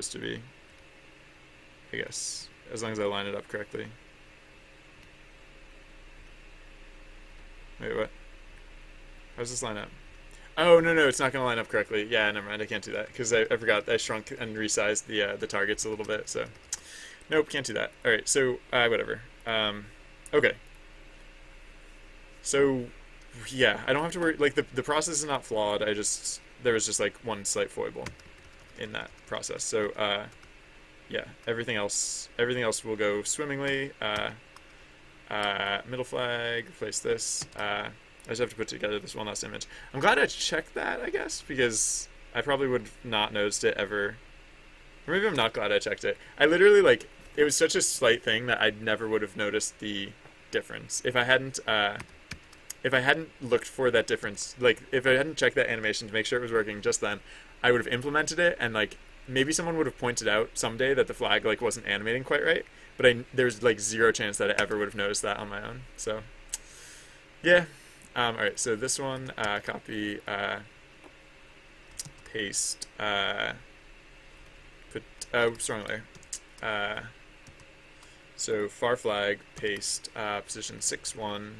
supposed to be, I guess, as long as I line it up correctly. Wait, what? How does this line up? Oh, no, no, it's not going to line up correctly. Yeah, never mind. I can't do that because I forgot I shrunk and resized the targets a little bit. So, nope, can't do that. All right, so whatever. Okay, so yeah, I don't have to worry. Like the process is not flawed. There was just like one slight foible in that process. So yeah, everything else will go swimmingly. Middle flag, replace this. I just have to put together this one last image. I'm glad I checked that, I guess, because I probably would not noticed it ever. Or maybe I'm not glad I checked it. I literally, like, it was such a slight thing that I never would have noticed the difference if I hadn't looked for that difference. Like, if I hadn't checked that animation to make sure it was working just then, I would have implemented it, and like maybe someone would have pointed out someday that the flag like wasn't animating quite right. But there's like zero chance that I ever would have noticed that on my own. So yeah. All right. So this one, copy, paste, put. Oops, wrong layer. Uh, so far flag, paste, position 6-1.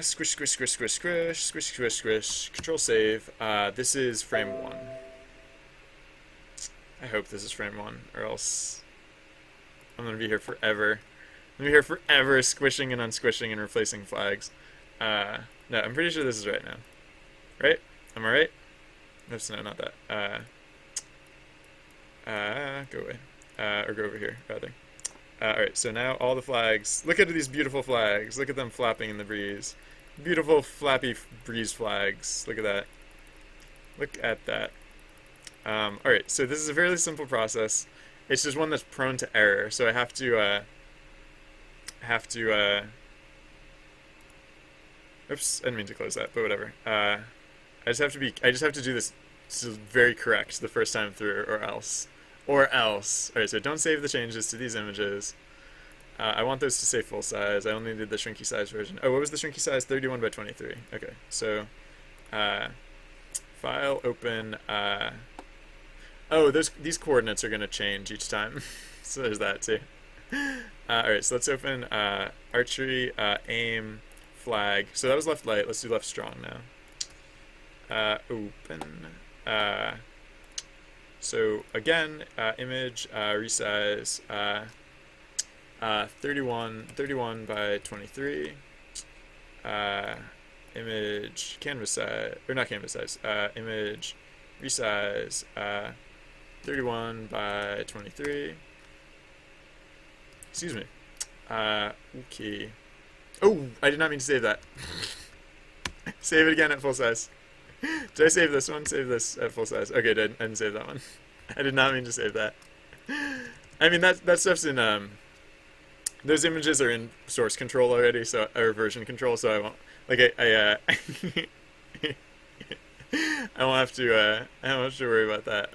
Squish, squish, squish, squish, squish, squish, squish, squish. Control save. This is frame 1. I hope this is frame 1, or else I'm gonna be here forever. I'm gonna be here forever, squishing and unsquishing and replacing flags. No, I'm pretty sure this is right now. Right? Am I right? Oops, no, not that. Go away. Or go over here, rather. Alright, so now all the flags. Look at these beautiful flags. Look at them flapping in the breeze. Beautiful flappy breeze flags. Look at that. Look at that. Alright, so this is a fairly simple process. It's just one that's prone to error, so I have to, oops, I didn't mean to close that, but whatever. I just have to do this very correct the first time through, or else. Or else. Alright, so don't save the changes to these images. I want those to say full size. I only did the shrinky size version. Oh, what was the shrinky size? 31 by 23. Okay, so file, open. Oh, these coordinates are going to change each time. So there's that too. Alright, so let's open archery, aim, flag. So that was left light. Let's do left strong now. Open. So again, image, resize, 31 by 23. Image, canvas size, or not canvas size, image, resize, 31 by 23. Excuse me. Okay. Oh, I did not mean to save that. Save it again at full size. Did I save this one? Save this at full size. Okay, I didn't save that one. I did not mean to save that. I mean, that stuff's in, those images are in source control already, so, or version control, so I won't, like, I won't have to, I don't have to worry about that,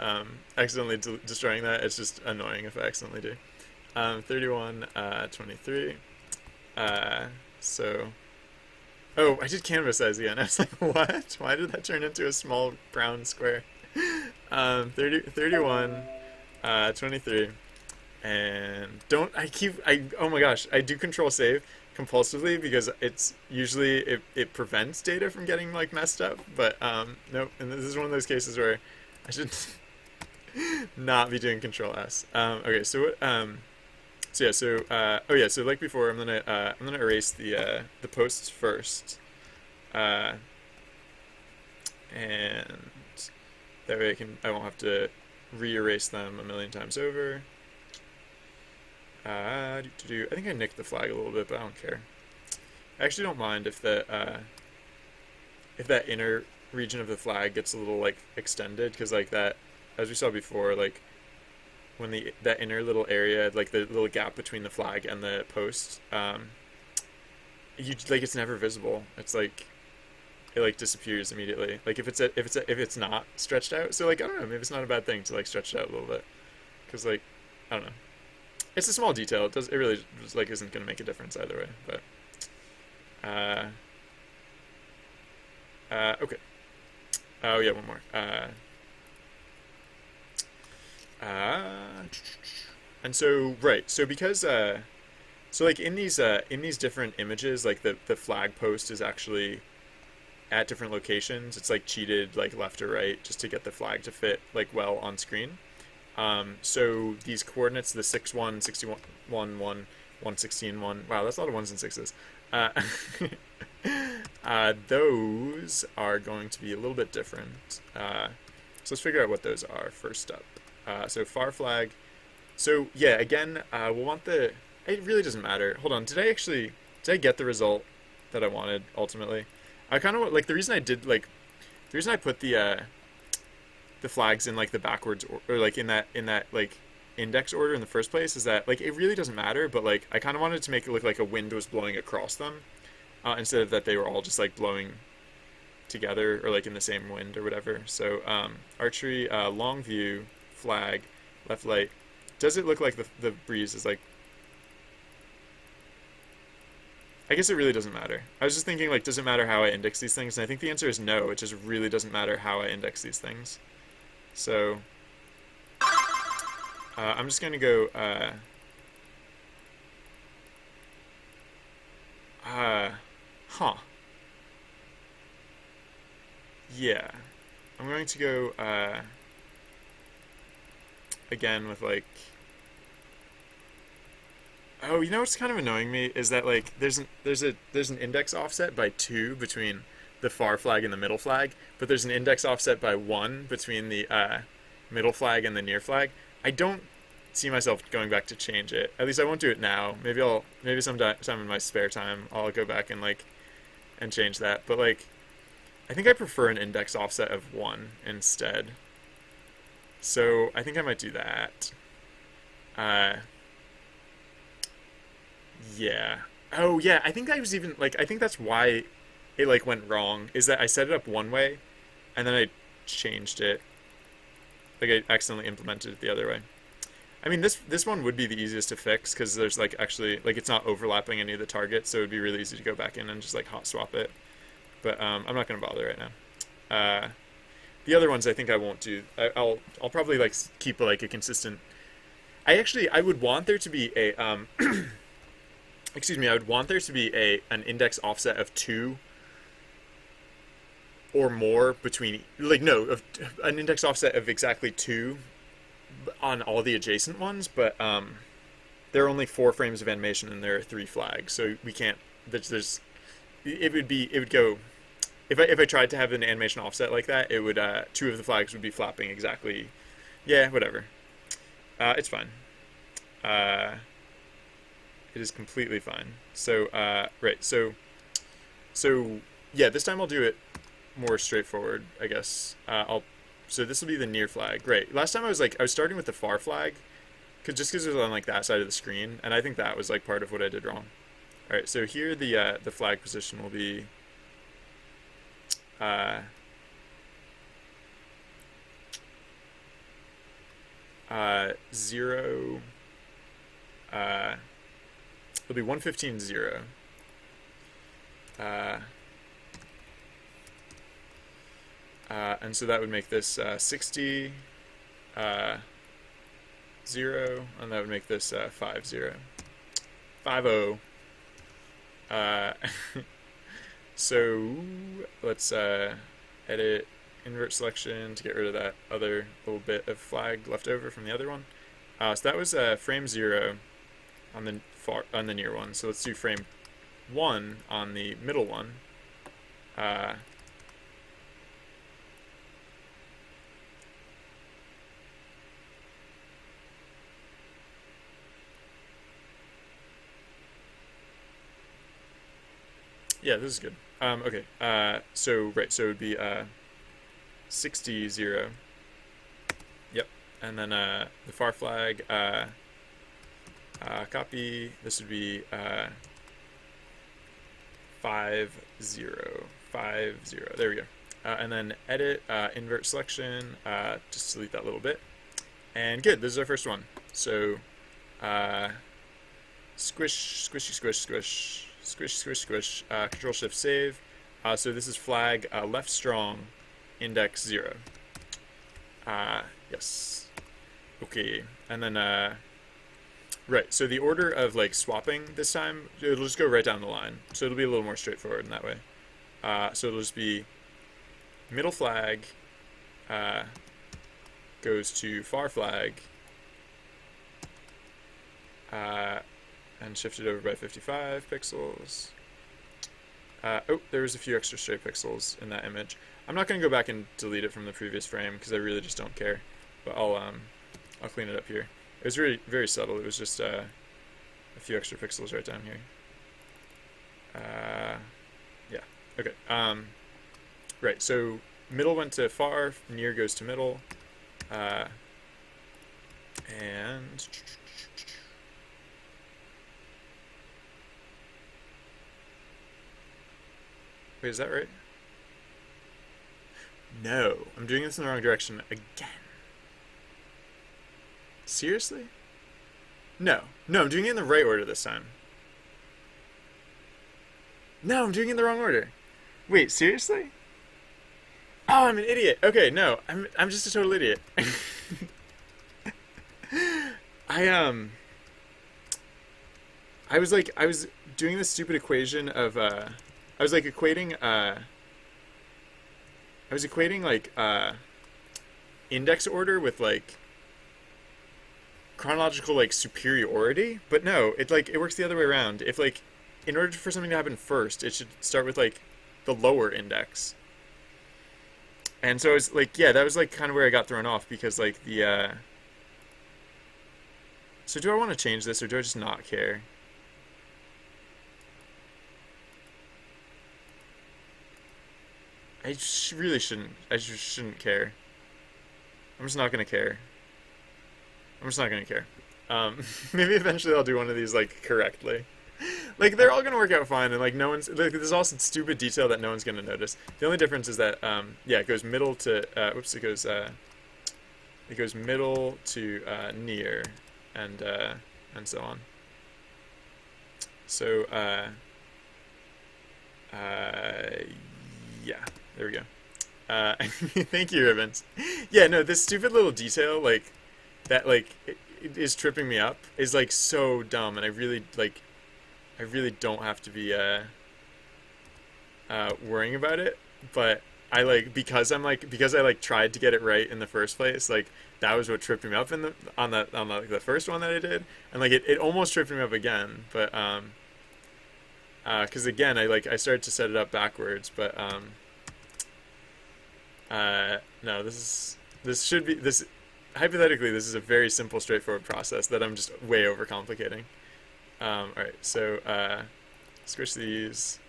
accidentally destroying that. It's just annoying if I accidentally do. 31, 23, so, oh, I did canvas size again. I was like, what? Why did that turn into a small brown square? 31, 23, and oh my gosh, I do control save compulsively because it's usually, it prevents data from getting like messed up, but nope, and this is one of those cases where I should not be doing control S. Okay, so what, so yeah, so oh yeah, so like before, I'm gonna erase the posts first, and that way I won't have to re-erase them a million times over. I think I nicked the flag a little bit, but I don't care. I actually don't mind if that inner region of the flag gets a little like extended, because like that, as we saw before, like when that inner little area, like the little gap between the flag and the post, it's never visible. It's like it like disappears immediately. Like if it's not stretched out. So like I don't know, maybe it's not a bad thing to like stretch it out a little bit, because like I don't know, it's a small detail. It really just like isn't gonna make a difference either way. But okay. Oh yeah, one more. Uh, and so right, so because so like in these different images, like the flag post is actually at different locations. It's like cheated like left or right just to get the flag to fit like well on screen. So these coordinates, the 6 1, 61 1 1, 116 1. Wow, that's a lot of ones and sixes. Uh, those are going to be a little bit different. So let's figure out what those are first up. So far flag. So yeah, again, we'll want the. It really doesn't matter. Hold on. Did I get the result that I wanted ultimately? I kind of like the reason I put the flags in like the backwards or like in that like index order in the first place is that like it really doesn't matter, but like I kind of wanted to make it look like a wind was blowing across them instead of that they were all just like blowing together or like in the same wind or whatever. So archery, long view, flag, left light. Does it look like the breeze is like? I guess it really doesn't matter. I was just thinking like, does it matter how I index these things? And I think the answer is no. It just really doesn't matter how I index these things. So I'm just going to go huh. Yeah. I'm going to go again with like oh, you know what's kind of annoying me is that like there's an index offset by 2 between the far flag and the middle flag, but there's an index offset by 1 between the middle flag and the near flag. I don't see myself going back to change it. At least I won't do it now. Maybe sometime in my spare time I'll go back and like and change that. But like I think I prefer an index offset of 1 instead. So I think I might do that. Uh, yeah. Oh yeah, I think I was even like I think that's why it like went wrong is that I set it up one way and then I changed it. Like I accidentally implemented it the other way. I mean this one would be the easiest to fix because there's like actually like it's not overlapping any of the targets, so it would be really easy to go back in and just like hot swap it. But I'm not gonna bother right now. The other ones I think I won't do. I'll probably like keep like a consistent. I would want there to be a excuse me. I would want there to be an index offset of 2 or more between like no of an index offset of exactly 2 on all the adjacent ones, but there are only 4 frames of animation and there are 3 flags, so we can't. There's it would go if I tried to have an animation offset like that, it would 2 of the flags would be flapping exactly. Yeah, whatever. It's fine. It is completely fine. So right, so yeah, this time I'll do it more straightforward, I guess. So this will be the near flag. Great. Last time I was starting with the far flag, because it was on like that side of the screen, and I think that was like part of what I did wrong. All right, so here the flag position will be 0. It'll be 115 0. And so that would make this 60 0, and that would make this 5 0. 5 0. So let's edit invert selection to get rid of that other little bit of flag left over from the other one. So that was frame 0 on the near one. So let's do frame 1 on the middle one. Yeah, this is good. Okay. So right. So it would be 60 0. Yep. And then the far flag. Copy. This would be 5 0. 5 0. There we go. And then edit invert selection. Just delete that little bit. And good. This is our first one. So squish, squishy, squish, squish. Squish, squish, squish. Control Shift Save. So this is flag left strong, index 0. Yes. Okay. And then, right, so the order of like swapping this time, it'll just go right down the line. So it'll be a little more straightforward in that way. So it'll just be middle flag goes to far flag and shifted over by 55 pixels. Oh, there was a few extra stray pixels in that image. I'm not going to go back and delete it from the previous frame because I really just don't care. But I'll clean it up here. It was really very subtle. It was just a few extra pixels right down here. Yeah. Okay. Right. So middle went to far. Near goes to middle. And wait, is that right? No, I'm doing this in the wrong direction again. Seriously? No, I'm doing it in the right order this time. No, I'm doing it in the wrong order. Wait, seriously? Oh, I'm an idiot. Okay, no, I'm just a total idiot. I was doing this stupid equation of I was equating like index order with like chronological like superiority, but no, it works the other way around. If like in order for something to happen first, it should start with like the lower index. And so it's like, yeah, that was like kind of where I got thrown off because like the so do I want to change this or do I just not care? Really shouldn't. I just shouldn't care. I'm just not gonna care. I'm just not gonna care. Maybe eventually I'll do one of these like correctly. Like they're all gonna work out fine, and like no one's like there's also stupid detail that no one's gonna notice. The only difference is that yeah, it goes middle to it goes middle to near, and so on. So yeah, there we go. Thank you, Ribbons. Yeah, no, this stupid little detail like that like it is tripping me up is like so dumb, and I really don't have to be worrying about it, but I like because I like tried to get it right in the first place, like that was what tripped me up in on the first one that I did, and like it almost tripped me up again, but because again I started to set it up backwards, but no, this should be this hypothetically this is a very simple straightforward process that I'm just way overcomplicating. Alright, so squish these,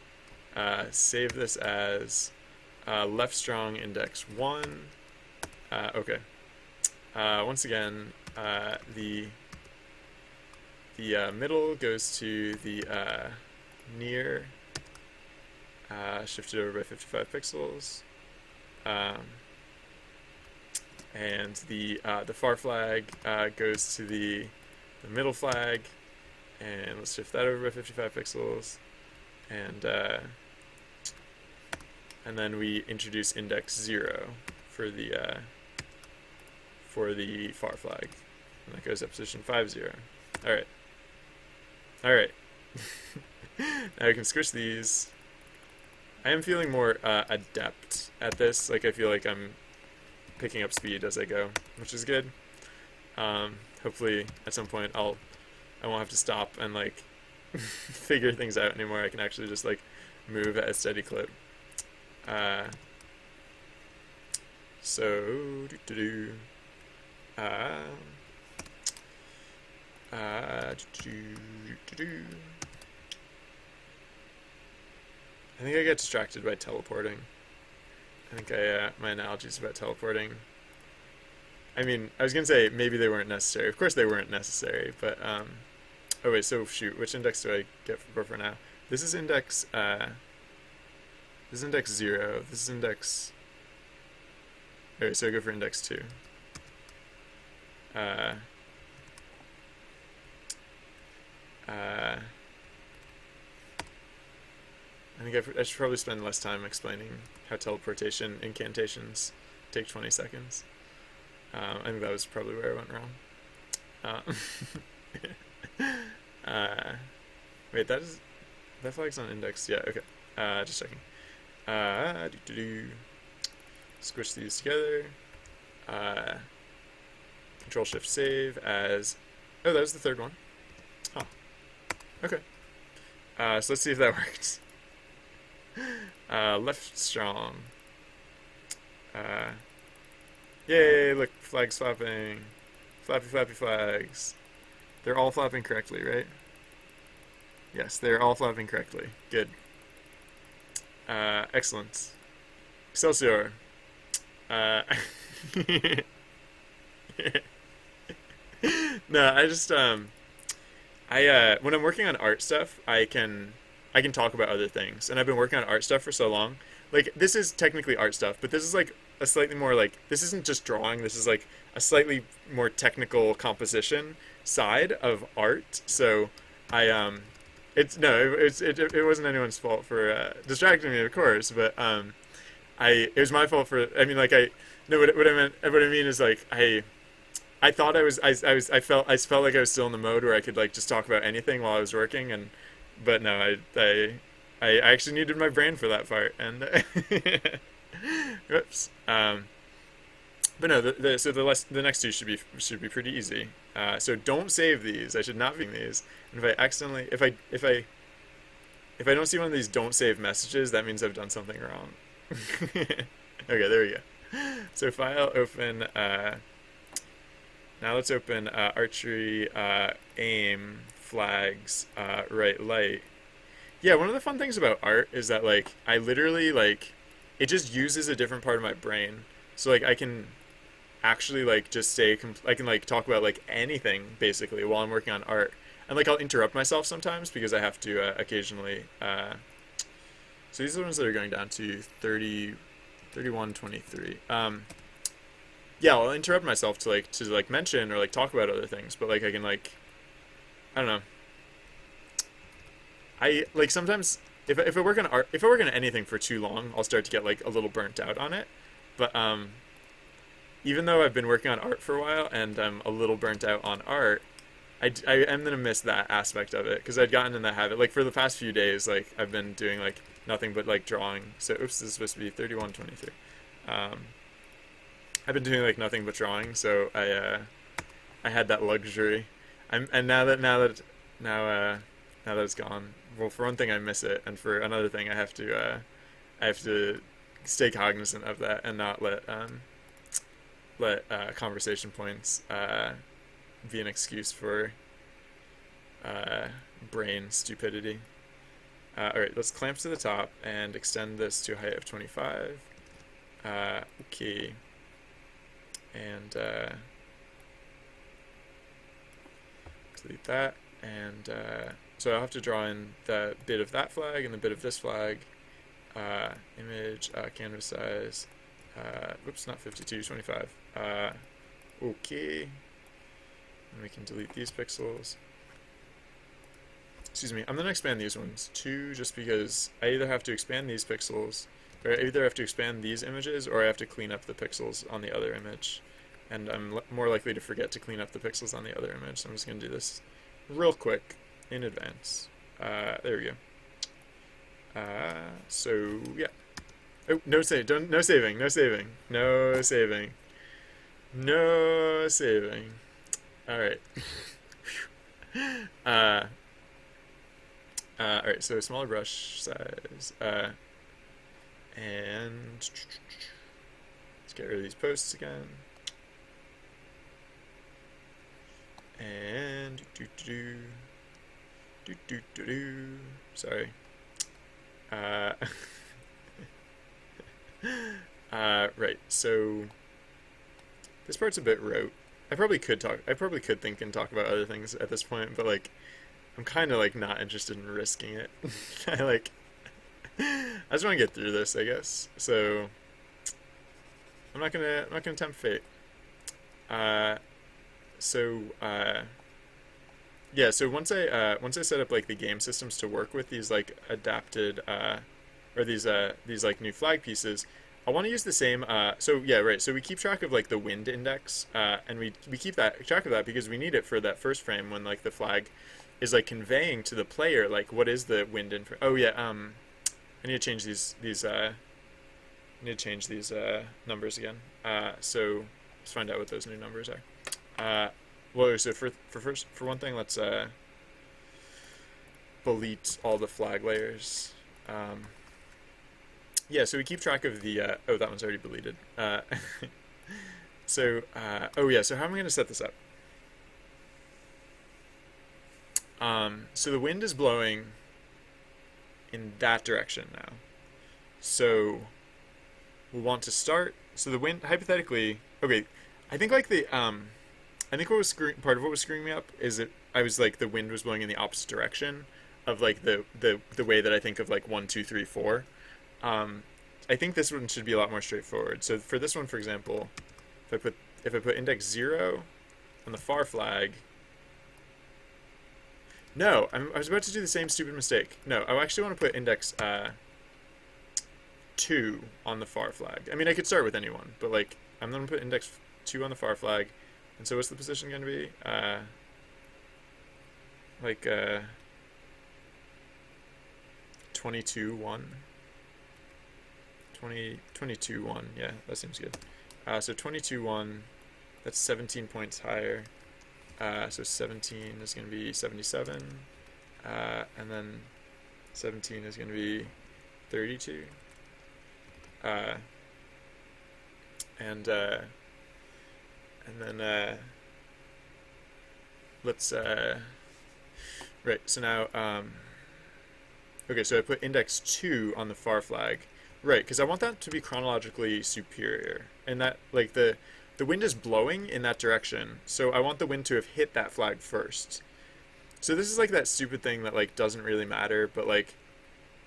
save this as left strong index 1. Okay. Once again, the middle goes to the near, shifted over by 55 pixels. And the far flag goes to the middle flag. And let's shift that over by 55 pixels, and then we introduce index 0 for the far flag, and that goes at position 50. All right. Now we can squish these. I am feeling more adept at this. Like I feel like I'm picking up speed as I go, which is good. Hopefully, at some point I won't have to stop and like figure things out anymore. I can actually just like move at a steady clip. So I think I get distracted by teleporting. I think my analogies about teleporting. I mean, I was gonna say maybe they weren't necessary. Of course they weren't necessary, but oh wait, so shoot, which index do I get for now? This is index 0. This is index. Okay, so I go for index 2. I think I should probably spend less time explaining how teleportation incantations take 20 seconds. I think that was probably where I went wrong. Uh, wait, that flag's on index. Yeah, okay. Just checking. Squish these together. Control Shift Save as. Oh, that was the third one. Huh. Okay. So let's see if that worked. Left strong. Yay! Look, flags flapping. Flappy, flappy flags. They're all flapping correctly, right? Yes, they're all flapping correctly. Good. Excellent. Excelsior. No, I just when I'm working on art stuff, I can talk about other things, and I've been working on art stuff for so long. Like this is technically art stuff, but this is like a slightly more like this isn't just drawing. This is like a slightly more technical composition side of art. So I it's no, it wasn't anyone's fault for distracting me, of course, but it was my fault for. I mean, like I no, what I mean is like I thought I felt like I was still in the mode where I could like just talk about anything while I was working, but no, I actually needed my brain for that part, and whoops. But no, the next two should be pretty easy. So don't save these. I should not be doing these. And if I don't see one of these don't save messages, that means I've done something wrong. Okay, there we go. So file open. Now let's open archery, aim, flags, right light. Yeah, one of the fun things about art is that like I literally like it just uses a different part of my brain. So like I can actually like just I can like talk about like anything basically while I'm working on art. And like I'll interrupt myself sometimes because I have to occasionally so these are the ones that are going down to 30 31 23. Yeah, I'll interrupt myself to mention or like talk about other things, but like I can like I don't know. I like sometimes if I work on art, if I work on anything for too long, I'll start to get like a little burnt out on it. But even though I've been working on art for a while and I'm a little burnt out on art, I am gonna miss that aspect of it because I'd gotten in that habit. Like for the past few days, like I've been doing like nothing but like drawing. So oops, this is supposed to be 31:23. I've been doing like nothing but drawing, so I had that luxury. Now that it's gone. Well, for one thing, I miss it, and for another thing, I have to stay cognizant of that and not let conversation points be an excuse for brain stupidity. All right, let's clamp to the top and extend this to a height of 25. Okay. And delete that, and so I'll have to draw in the bit of that flag and the bit of this flag. Image, canvas size, whoops, not 52, 25. Okay, and we can delete these pixels. Excuse me, I'm going to expand these ones too, just because I either have to expand these pixels or I either have to expand these images or I have to clean up the pixels on the other image. And I'm more likely to forget to clean up the pixels on the other image, so I'm just going to do this real quick in advance. There we go. So, yeah. Oh, no saving, no saving. Alright. Alright, so smaller brush size. And let's get rid of these posts again. And sorry. Right. So this part's a bit rote. I probably could think and talk about other things at this point, but like I'm kind of like not interested in risking it. I just want to get through this, I guess. So I'm not gonna tempt fate. Yeah. So once I set up like the game systems to work with these like adapted or these like new flag pieces, I want to use the same. So yeah, right. So we keep track of like the wind index, and we keep that track of that because we need it for that first frame when like the flag is like conveying to the player like what is the wind in. Oh yeah. I need to change these. I need to change these numbers again. So let's find out what those new numbers are. Well, so for one thing, let's delete all the flag layers. Yeah, so we keep track of the, oh, that one's already deleted. Oh yeah, so how am I going to set this up? So the wind is blowing in that direction now. So we want to start, so the wind, hypothetically, okay, I think like I think what was part of what was screwing me up is that I was like, the wind was blowing in the opposite direction of like the way that I think of like 1, 2, 3, 4. I think this one should be a lot more straightforward. So for this one, for example, if I put index 0 on the far flag. No, I was about to do the same stupid mistake. No, I actually want to put index 2 on the far flag. I mean, I could start with anyone, but like I'm going to put index 2 on the far flag. And so what's the position going to be? Like 22, 1. 22, 1. Yeah, that seems good. So 22, 1. That's 17 points higher. So 17 is going to be 77. And then 17 is going to be 32. And then let's right, so now okay, so I put index 2 on the far flag, right, because I want that to be chronologically superior, and that like the wind is blowing in that direction, so I want the wind to have hit that flag first. So this is like that stupid thing that like doesn't really matter, but like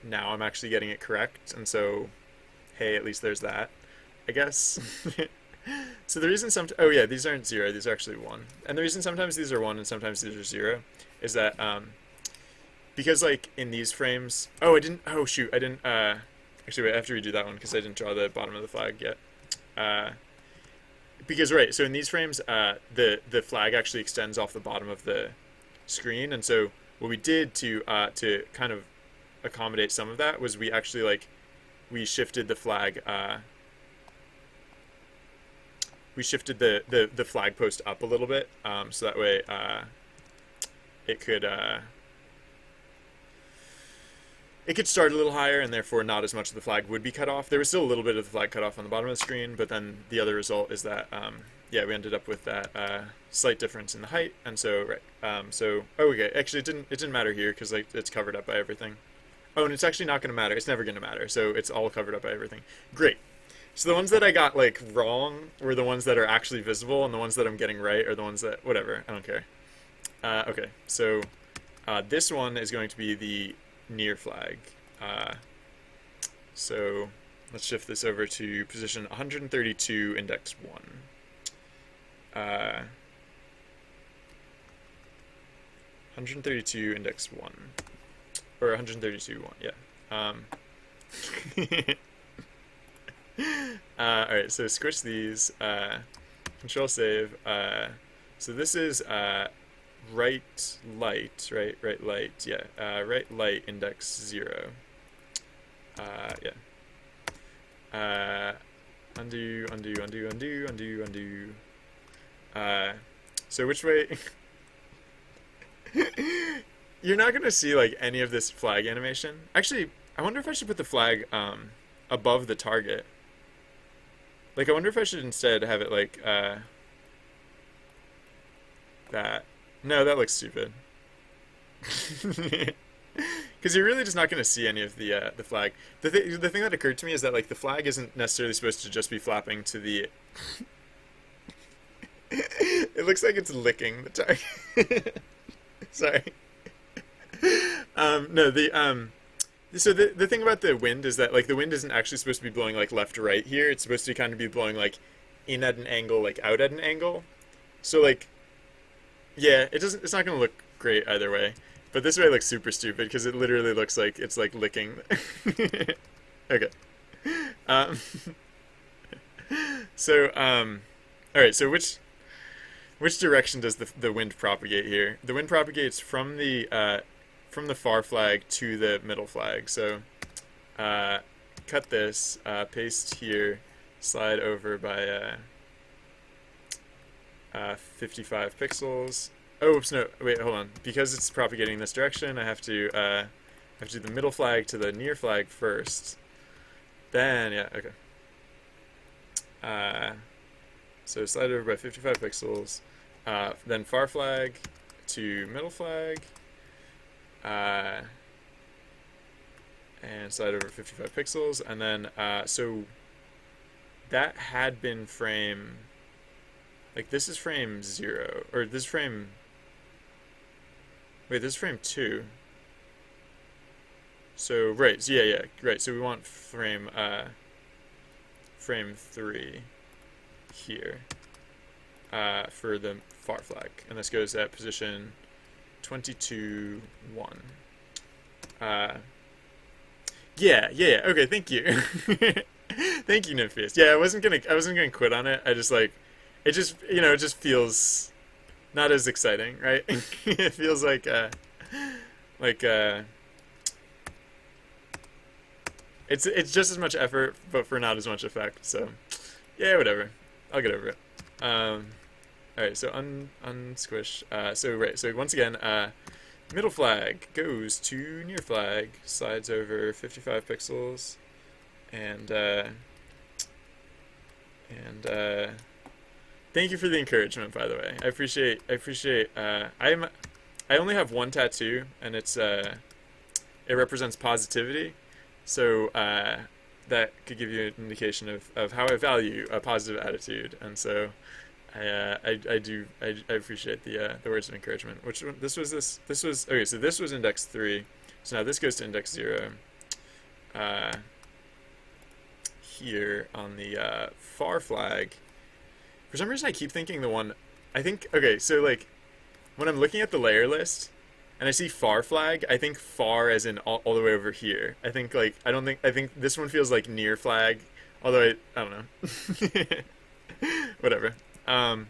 now I'm actually getting it correct, and so hey, at least there's that, I guess. So the reason oh yeah, these aren't 0, these are actually 1. And the reason sometimes these are 1 and sometimes these are 0 is that because like in these frames, actually wait, I have to redo that one because I didn't draw the bottom of the flag yet. Because right, so in these frames, the flag actually extends off the bottom of the screen, and so what we did to kind of accommodate some of that was we actually like we shifted the flag. We shifted the flag post up a little bit, so that way it could start a little higher, and therefore not as much of the flag would be cut off. There was still a little bit of the flag cut off on the bottom of the screen, but then the other result is that yeah, we ended up with that slight difference in the height, and so okay, actually it didn't matter here because like it's covered up by everything. Oh, and it's actually not going to matter. It's never going to matter. So it's all covered up by everything. Great. So the ones that I got like wrong were the ones that are actually visible, and the ones that I'm getting right are the ones that whatever. I don't care. Okay, so this one is going to be the near flag. So let's shift this over to position 132, index 1. 132, index 1. Or 132, 1, yeah. Alright, so switch these, control save, so this is, right light, yeah, right light index 0, yeah, undo, so which way, you're not gonna see, like, any of this flag animation. Actually, I wonder if I should put the flag, above the target. Like, I wonder if I should instead have it, like, that. No, that looks stupid. Because you're really just not going to see any of the flag. The thing that occurred to me is that, like, the flag isn't necessarily supposed to just be flapping to the... It looks like it's licking the target. Sorry. No, so the thing about the wind is that, like, the wind isn't actually supposed to be blowing, like, left to right here. It's supposed to kind of be blowing, like, in at an angle, like, out at an angle. So, like, yeah, it's not going to look great either way. But this way looks super stupid because it literally looks like it's, like, licking. Okay. Um, so, all right. So which direction does the wind propagate here? The wind propagates from the far flag to the middle flag. So, uh, cut this, paste here, slide over by 55 pixels. Oh, oops, no, wait, hold on. Because it's propagating this direction, I have to do the middle flag to the near flag first. Then, yeah, okay. So slide over by 55 pixels. Then far flag to middle flag. And slide over 55 pixels. And then, so that had been frame, like this is frame 0, or this is frame, wait, this is frame 2. So, right, so yeah, right, so we want frame 3 here, for the far flag, and this goes at position 22, 1. Yeah, okay, thank you. Thank you, Nympheus. Yeah, I wasn't gonna quit on it. I just like, it just feels not as exciting, right? It feels like it's just as much effort, but for not as much effect. So, yeah, whatever. I'll get over it. All right, so unsquish. So once again, middle flag goes to near flag, slides over 55 pixels, and thank you for the encouragement, by the way. I appreciate. I only have one tattoo, and it represents positivity. So that could give you an indication of how I value a positive attitude, and so I appreciate the words of encouragement. Which one, this was okay. So this was index 3. So now this goes to index 0. Here on the far flag. For some reason, I keep thinking the one. I think okay. So like when I'm looking at the layer list, and I see far flag, I think far as in all the way over here. I think like I think this one feels like near flag, although I don't know. Whatever. All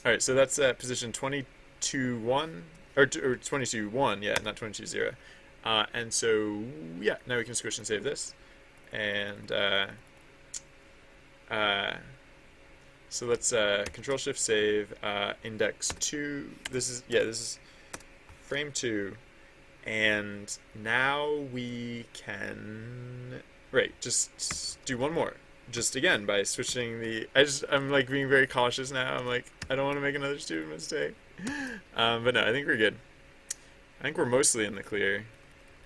right, so that's position 22 1 or 22 1, yeah, not 22 0. And so yeah, now we can squish and save this, and so let's Control Shift save index 2. This is frame 2, and now we can just do one more, just again by switching the. I'm like being very cautious now. I'm like, I don't want to make another stupid mistake. But no, I think we're good. I think we're mostly in the clear.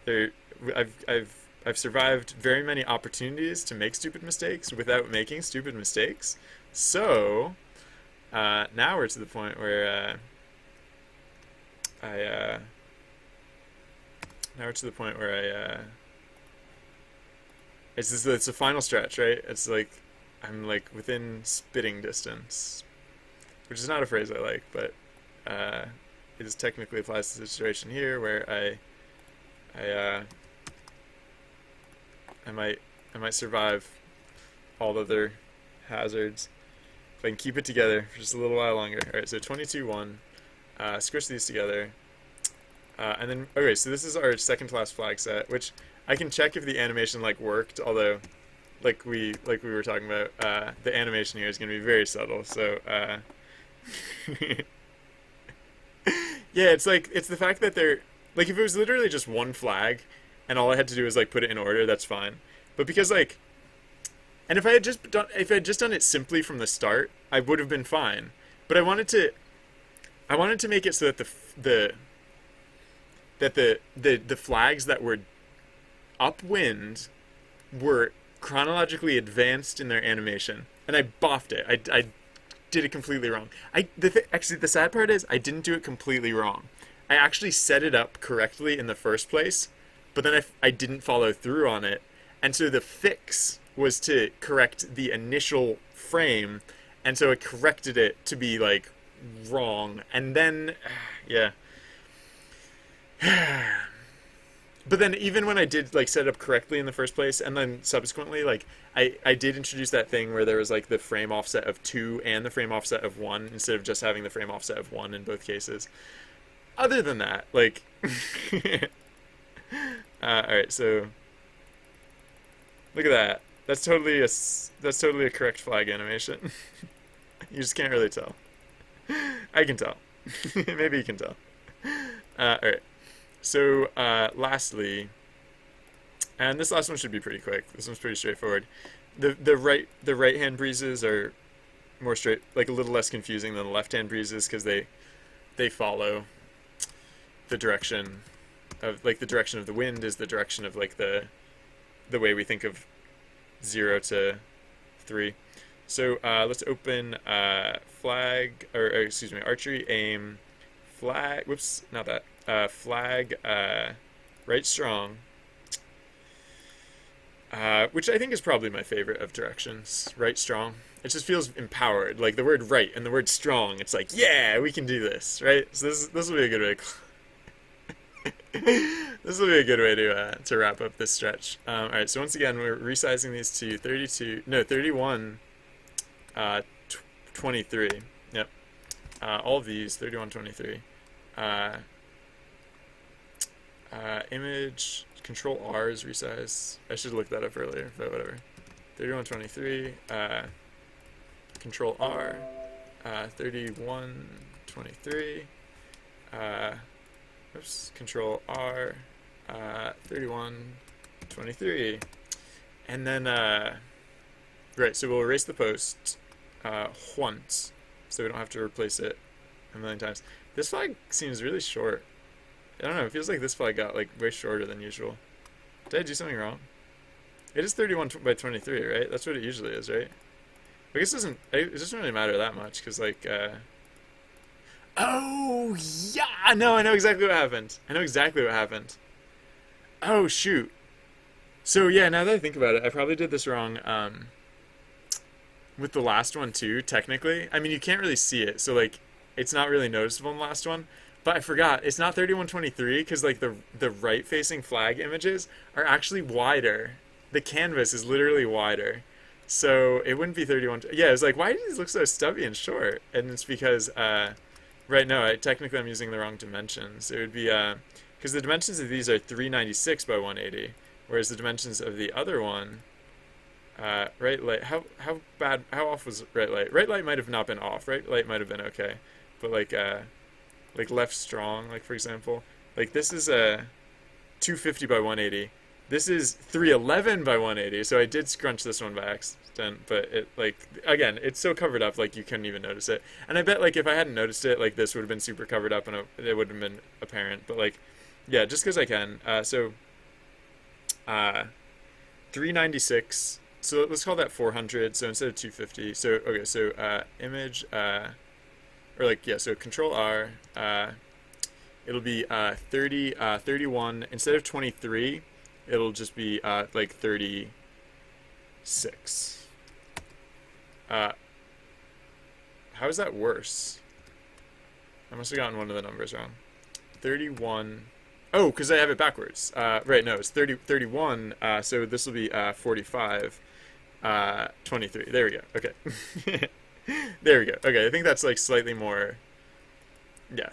I've survived very many opportunities to make stupid mistakes without making stupid mistakes. So now we're to the point where it's a final stretch, right? It's like I'm like within spitting distance, which is not a phrase I like, but it just technically applies to the situation here where I might survive all other hazards if I can keep it together for just a little while longer. All right, so 22 1. Squish these together, and then okay. So this is our second to last flag set, which I can check if the animation like worked. Although, like we were talking about, the animation here is going to be very subtle. So yeah, it's the fact that they're like, if it was literally just one flag, and all I had to do was like put it in order, that's fine. But because like, and if I had just done it simply from the start, I would have been fine. But I wanted to make it so that the flags that were upwind were chronologically advanced in their animation, and I boffed it. I did it completely wrong. Actually, the sad part is I didn't do it completely wrong. I actually set it up correctly in the first place, but then I didn't follow through on it, and so the fix was to correct the initial frame, and so it corrected it to be like wrong, and then yeah. but then even when I did like set it up correctly in the first place, and then subsequently, like I did introduce that thing where there was like the frame offset of 2 and the frame offset of 1 instead of just having the frame offset of 1 in both cases. Other than that, like, all right, so look at that. That's totally a correct flag animation. You just can't really tell. I can tell. Maybe you can tell. All right. So lastly, and this last one should be pretty quick. This one's pretty straightforward. The right hand breezes are more straight, like a little less confusing than the left hand breezes because they follow the direction of like the direction of the wind is the direction of like the way we think of 0 to 3. So let's open flag or excuse me, archery aim flag. Whoops, not that. Flag right strong, which I think is probably my favorite of directions. Right strong. It just feels empowered. Like the word right and the word strong. It's like, yeah, we can do this, right? So this will be a good way. This will be a good way to wrap up this stretch. All right. So once again, we're resizing these to 31, 23. Yep. All of these 31, 23. Image control R is resize. I should have looked that up earlier, but whatever. 3123. Control R. 3123. Oops. Control R. 3123. And then right. So we'll erase the post once, so we don't have to replace it a million times. This flag seems really short. I don't know, it feels like this flag got like way shorter than usual. Did I do something wrong? It is 31 by 23, right? That's what it usually is, right? I guess it doesn't really matter that much, because like, oh, yeah! No, I know exactly what happened. Oh, shoot. So yeah, now that I think about it, I probably did this wrong, with the last one too, technically. I mean, you can't really see it, so like, it's not really noticeable in the last one. But I forgot, it's not 3123 because like the right facing flag images are actually wider. The canvas is literally wider. So it wouldn't be 31. Yeah, it was like, why do these look so stubby and short? And it's because, right, no, technically I'm using the wrong dimensions. It would be, because the dimensions of these are 396 by 180, whereas the dimensions of the other one, right light, how off was right light? Right light might have not been off, right light might have been okay. But like left strong, like for example, like this is a 250 by 180. This is 311 by 180. So I did scrunch this one by accident, but it like again, it's so covered up like you couldn't even notice it. And I bet like if I hadn't noticed it, like this would have been super covered up and it would have been apparent. But like, yeah, just because I can. So 396. So let's call that 400. So instead of 250. So okay. So image. Or like, yeah, so control R, it'll be 31, instead of 23, it'll just be like 36. How is that worse? I must have gotten one of the numbers wrong. 31, oh, because I have it backwards. Right, no, it's 31, so this will be 45, 23. There we go, okay. There we go. Okay, I think that's like slightly more. Yeah.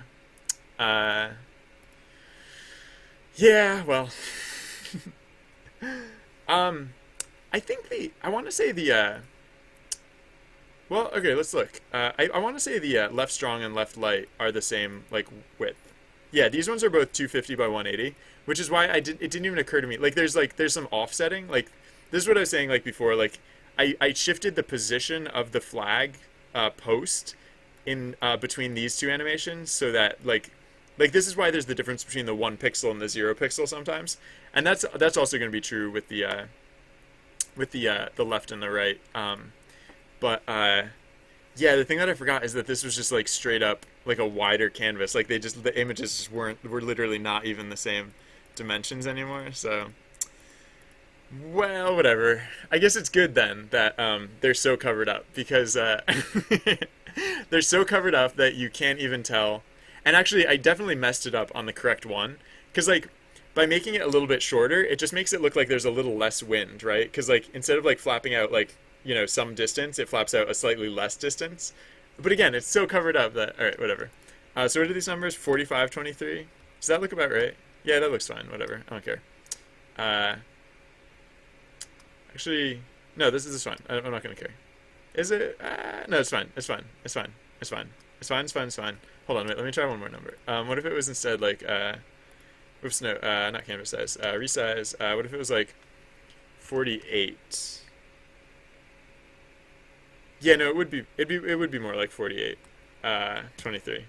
Yeah. Well. I think I want to say the. Well, okay. Let's look. I want to say the left strong and left light are the same like width. Yeah, these ones are both 250 by 180, which is why it didn't even occur to me. Like there's some offsetting. Like this is what I was saying like before. Like I shifted the position of the flag post in between these two animations so that like this is why there's the difference between the 1 pixel and the 0 pixel sometimes, and that's also going to be true with the left and the right. But yeah, the thing that I forgot is that this was just like straight up like a wider canvas. Like the images just were literally not even the same dimensions anymore. So. Well, whatever. I guess it's good then that they're so covered up because they're so covered up that you can't even tell. And actually, I definitely messed it up on the correct one because like by making it a little bit shorter, it just makes it look like there's a little less wind, right? Because like instead of like flapping out like some distance, it flaps out a slightly less distance. But again, it's so covered up that all right, whatever. So what are these numbers? 45, 23. Does that look about right? Yeah, that looks fine. Whatever. I don't care. Uh, Actually, no. This is fine. I'm not gonna care. Is it? No, it's fine. It's fine. It's fine. It's fine. It's fine. It's fine. It's fine. Hold on. Wait. Let me try one more number. What if it was instead like oops, no. Not canvas size. Resize. What if it was like 48? Yeah, no. It would be. It would be more like 48. 23.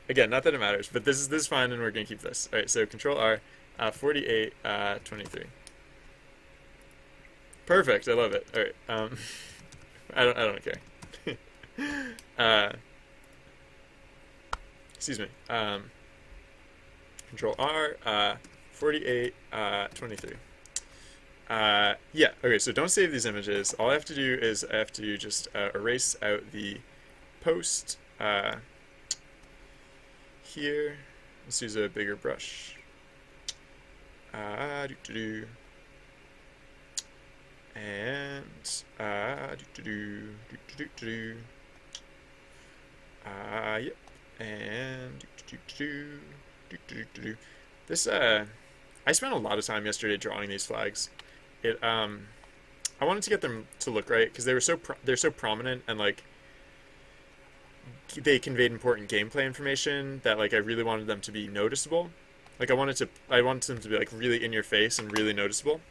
Again, not that it matters, but this is fine, and we're gonna keep this. All right. So Control R. 48. 23. Perfect. I love it. All right. I don't care. Excuse me. Control R. 48. 23. Yeah. Okay. So don't save these images. All I have to do is I have to just erase out the post here. Let's use a bigger brush. And yep, and this I spent a lot of time yesterday drawing these flags. I wanted to get them to look right because they're so prominent, and like they conveyed important gameplay information that like I really wanted them to be noticeable. Like I wanted them to be like really in your face and really noticeable.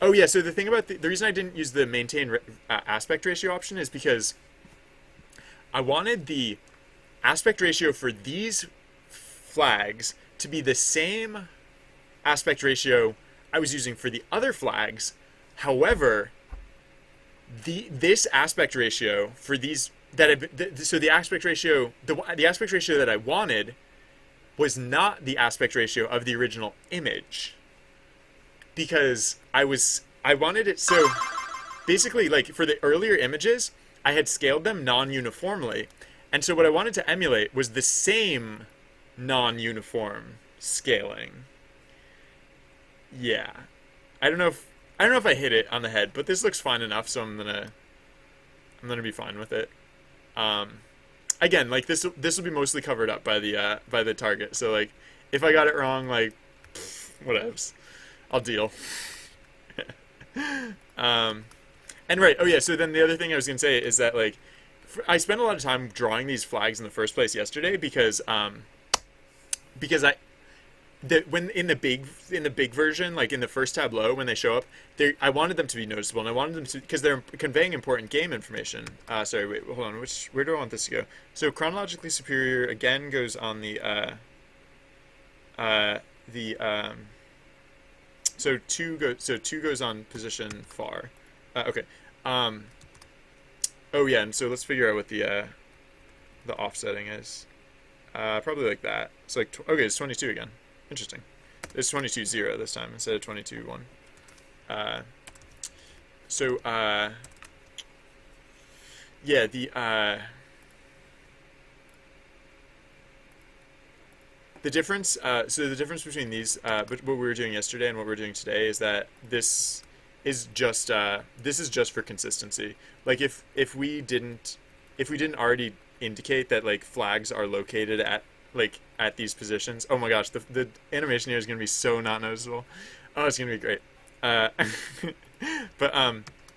Oh yeah, so the thing about the reason I didn't use the maintain aspect ratio option is because I wanted the aspect ratio for these flags to be the same aspect ratio I was using for the other flags. However, this aspect ratio for these so the aspect ratio that I wanted was not the aspect ratio of the original image, because I wanted it so basically like for the earlier images I had scaled them non-uniformly, and so what I wanted to emulate was the same non-uniform scaling. Yeah, I don't know if I hit it on the head, but this looks fine enough, so I'm gonna be fine with it. Again, like this will be mostly covered up by the target, so like if I got it wrong, like whatevs, I'll deal. And right, oh yeah, so then the other thing I was gonna say is that like I spent a lot of time drawing these flags in the first place yesterday because when in the big version, like in the first tableau when they show up, I wanted them to be noticeable, and I wanted them to because they're conveying important game information. Sorry, wait, hold on. Where do I want this to go? So chronologically superior again goes on so two goes on position far. Okay. Oh yeah, and so let's figure out what the offsetting is. Probably like that. It's like okay, it's 22 again. Interesting. It's 22-0 this time instead of 22-1. Yeah, the difference. So the difference between these, but what we were doing yesterday and what we're doing today is that this is just for consistency. Like if we didn't already indicate that like flags are located at these positions. Oh my gosh, the animation here is gonna be so not noticeable. Oh, it's gonna be great. But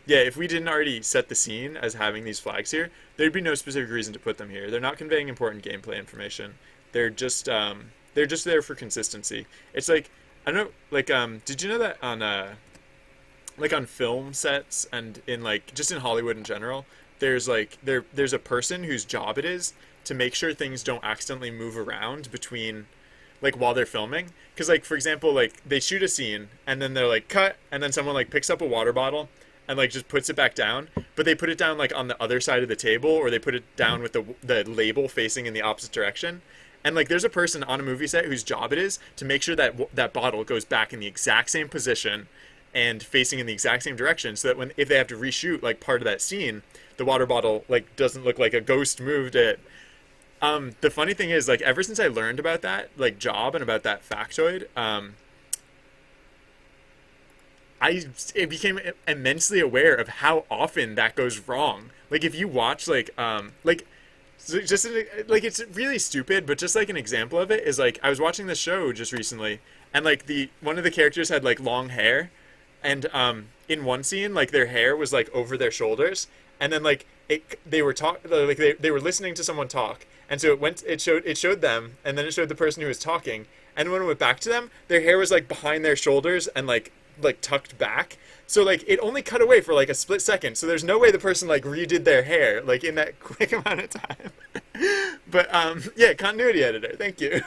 yeah, if we didn't already set the scene as having these flags here, there'd be no specific reason to put them here. They're not conveying important gameplay information. They're just there for consistency. It's like I don't know, like did you know that on like on film sets and in like just in Hollywood in general, there's a person whose job it is to make sure things don't accidentally move around between like while they're filming, because like for example like they shoot a scene and then they're like cut and then someone like picks up a water bottle and like just puts it back down, but they put it down like on the other side of the table, or they put it down with the label facing in the opposite direction, and like there's a person on a movie set whose job it is to make sure that that bottle goes back in the exact same position and facing in the exact same direction, so that if they have to reshoot like part of that scene, the water bottle like doesn't look like a ghost moved it. The funny thing is, like, ever since I learned about that, like, job and about that factoid, I it became immensely aware of how often that goes wrong. Like, if you watch, like, so just like it's really stupid, but just like an example of it is like I was watching the show just recently, and like the one of the characters had like long hair, and in one scene like their hair was like over their shoulders, and then like they were they were listening to someone talk, and so it showed them, and then it showed the person who was talking, and when it went back to them, their hair was like behind their shoulders and like tucked back. So like it only cut away for like a split second. So there's no way the person like redid their hair like in that quick amount of time. But yeah, continuity editor. Thank you.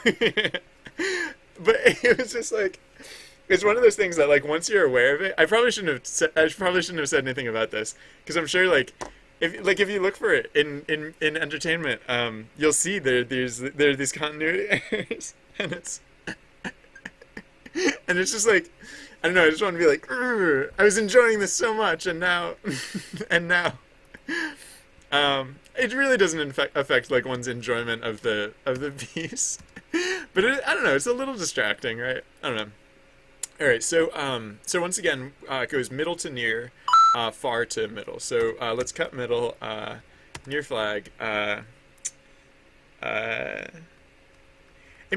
But it was just like it's one of those things that like once you're aware of it, I probably shouldn't have said anything about this because I'm sure like if you look for it in entertainment, you'll see there are these continuity errors, and it's just like I don't know. I just want to be like, I was enjoying this so much, and now, and now, it really doesn't affect like one's enjoyment of the piece. But I don't know. It's a little distracting, right? I don't know. All right. So once again, it goes middle to near, far to middle. So let's cut middle, near flag. It